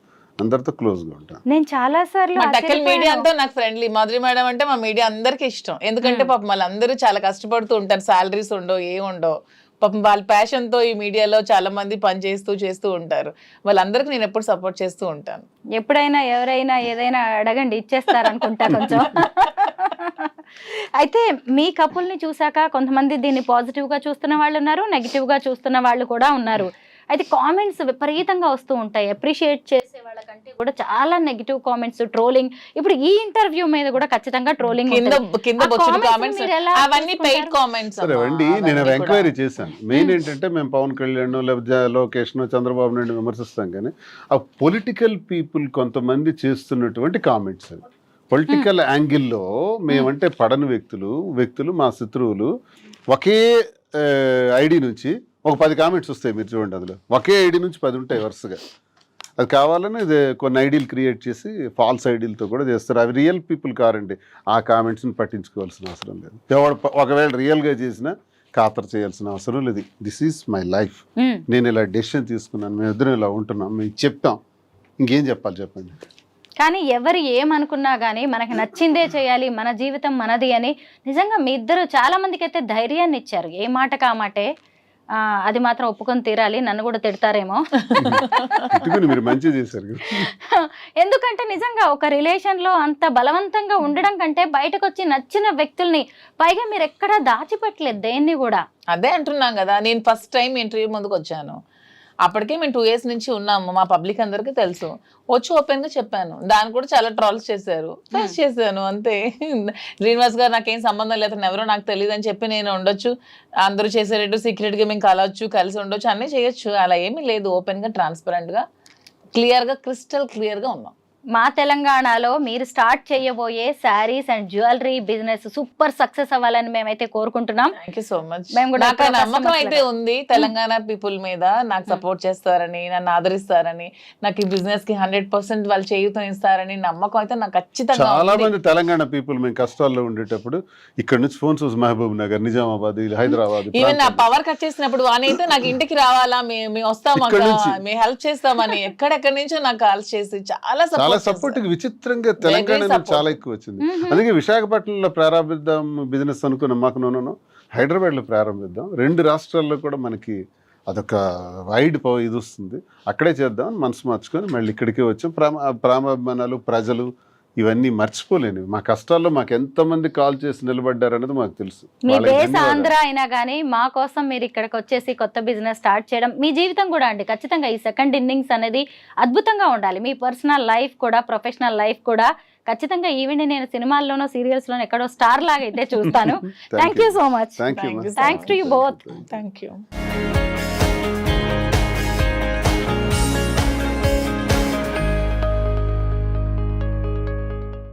అందరితో క్లోజ్ గా ఉంటాం. నేను చాలా సార్లు టెక్కల్ మీడియా అంతా నాకు ఫ్రెండ్లీ. మాధురి మేడం అంటే మా మీడియా అందరికి ఇష్టం, ఎందుకంటే పాపం వాళ్ళందరూ చాలా కష్టపడుతూ ఉంటారు, సాలరీస్ ఉండవు, ఏముండవు. పాపం వాళ్ళ ప్యాషన్ తో ఈ మీడియాలో చాలా మంది పని చేస్తూ ఉంటారు. వాళ్ళందరికీ నేను ఎప్పుడు సపోర్ట్ చేస్తూ ఉంటాను. ఎప్పుడైనా ఎవరైనా ఏదైనా అడగండి, ఇచ్చేస్తారనుకుంటా కొంచెం. అయితే మీ కపుల్ని చూసాక కొంతమంది దీన్ని పాజిటివ్ గా చూస్తున్న వాళ్ళు ఉన్నారు, నెగిటివ్ గా చూస్తున్న వాళ్ళు కూడా ఉన్నారు. అయితే కామెంట్స్ విపరీతంగా వస్తూ ఉంటాయి, అప్రిషియేట్ చేసే వాళ్ళకంటే కూడా చాలా నెగిటివ్ కామెంట్స్, ట్రోలింగ్. ఇప్పుడు ఈ ఇంటర్వ్యూ మీద కూడా ఖచ్చితంగా ట్రోలింగ్. సరే అండి, నేను ఎంక్వైరీ చేశాను. మెయిన్ ఏంటంటే మేము పవన్ కళ్యాణ్ లేకపోతే లోకేష్ చంద్రబాబు నాయుడు విమర్శిస్తాం, కానీ ఆ పొలిటికల్ పీపుల్ కొంతమంది చేస్తున్నటువంటి కామెంట్స్, పొలిటికల్ యాంగిల్లో మేమంటే పడని వ్యక్తులు మా శత్రువులు ఒకే ఐడి నుంచి ఒక 10 కామెంట్స్ వస్తాయి, మీరు చూడండి. అందులో ఒకే ఐడి నుంచి 10 ఉంటాయి వరుసగా. అది కావాలని ఇది కొన్ని ఐడీలు క్రియేట్ చేసి ఫాల్స్ ఐడీలతో కూడా చేస్తారు. అవి రియల్ పీపుల్ కారండి, ఆ కామెంట్స్ని పట్టించుకోవాల్సిన అవసరం లేదు. ఒకవేళ రియల్గా చేసినా ఖాతరు చేయాల్సిన అవసరం లేదు. దిస్ ఈజ్ మై లైఫ్, నేను ఇలా డెసిషన్ తీసుకున్నాను, మేము ఇద్దరం ఇలా ఉంటున్నాం, మేము చెప్తాం, ఇంకేం చెప్పాలి చెప్పండి. కానీ ఎవరు ఏమనుకున్నా కానీ మనకి నచ్చిందే చేయాలి, మన జీవితం మనది అని నిజంగా మీ ఇద్దరు చాలా మందికి అయితే ధైర్యాన్ని ఇచ్చారు. ఏ మాటకు ఆ మాటే. అది మాత్రం ఒప్పుకొని తీరాలి, నన్ను కూడా తిడతారేమో. మీరు మంచి చేశారు. ఎందుకంటే నిజంగా ఒక రిలేషన్ లో అంత బలవంతంగా ఉండడం కంటే బయటకు వచ్చి నచ్చిన వ్యక్తుల్ని, పైగా మీరు ఎక్కడా దాచిపెట్టలేదు దేన్ని కూడా. అదే అంటున్నాం కదా, నేను ఫస్ట్ టైం ఇంటర్వ్యూ ముందుకు వచ్చాను, అప్పటికే మేము 2 years నుంచి ఉన్నాము, మా పబ్లిక్ అందరికీ తెలుసు. వచ్చి ఓపెన్ గా చెప్పాను, దాన్ని కూడా చాలా ట్రాల్స్ చేశారు, ఫేస్ చేశాను అంతే. శ్రీనివాస్ గారు నాకేం సంబంధం లేదు, ఎవరో నాకు తెలియదు అని చెప్పి నేను ఉండొచ్చు, అందరూ చేసేటట్టు సీక్రెట్ గా మేము కలవచ్చు, కలిసి ఉండొచ్చు, అన్నీ చేయొచ్చు. అలా ఏమీ లేదు, ఓపెన్ గా ట్రాన్స్పరెంట్ గా క్లియర్ గా క్రిస్టల్ క్లియర్ గా ఉన్నాం. మా తెలంగాణలో మీరు స్టార్ట్ చేయబోయే saris and jewellery business super success అవ్వాలని మేమైతే కోరుకుంటున్నాం. Thank you so much. నాకు నమ్మకం అయితే ఉంది తెలంగాణ పీపుల్ మీద, నాకు సపోర్ట్ చేస్తారని, నన్ను ఆదరిస్తారని, నాకు ఈ బిజినెస్ కి 100% వాళ్ళు చేయూతం ఇస్తారని నమ్మకం అయితే నాకు ఖచ్చితంగా. చాలా మంది తెలంగాణ పీపుల్ మేము కష్టాల్లో ఉండేటప్పుడు ఇక్కడ నుంచి ఫోన్స్ వస్తుంది, మహబూబ్ నగర్, నిజామాబాద్, హైదరాబాద్. ఈవెన్ నా పవర్ కట్ చేసినప్పుడు వానైతే నాకు ఇంటికి రావాలా, మేము వస్తాం, మేము హెల్ప్ చేస్తామని ఎక్కడెక్కడి నుంచో నాకు కాల్ చేసి చాలా సపోర్ట్ విచిత్రంగా తెలంగాణ చాలా ఎక్కువ వచ్చింది. అందుకే విశాఖపట్నంలో ప్రారంభిద్దాం బిజినెస్ అనుకున్నాం, మాకు హైదరాబాద్ లో ప్రారంభిద్దాం, 2 రాష్ట్రాల్లో కూడా మనకి అదొక వైడ్ ఇది వస్తుంది, అక్కడే చేద్దాం మనసు మార్చుకొని మళ్ళీ ఇక్కడికే వచ్చాం. ప్రేమాభిమానాలు, ప్రజలు ఇవన్నీ మర్చిపోలేను. మా కష్టాల్లో మాకు ఎంతమంది కాల్ చేసి నిలబడ్డారు అనేది మాకు తెలుసు. మీ దేశ ఆంధ్ర అయినా కానీ మా కోసం మీరు ఇక్కడికి వచ్చేసి కొత్త బిజినెస్ స్టార్ట్ చేయడం, మీ జీవితం కూడా అండి ఖచ్చితంగా ఈ సెకండ్ ఇన్నింగ్స్ అనేది అద్భుతంగా ఉండాలి. మీ పర్సనల్ లైఫ్ కూడా, ప్రొఫెషనల్ లైఫ్ కూడా ఖచ్చితంగా. ఈవెన్ నేను సినిమాల్లోనో సీరియల్స్ లోనో ఎక్కడో స్టార్ లాగా అయితే చూస్తాను. Thank you so much. Thanks to you both. Thank you.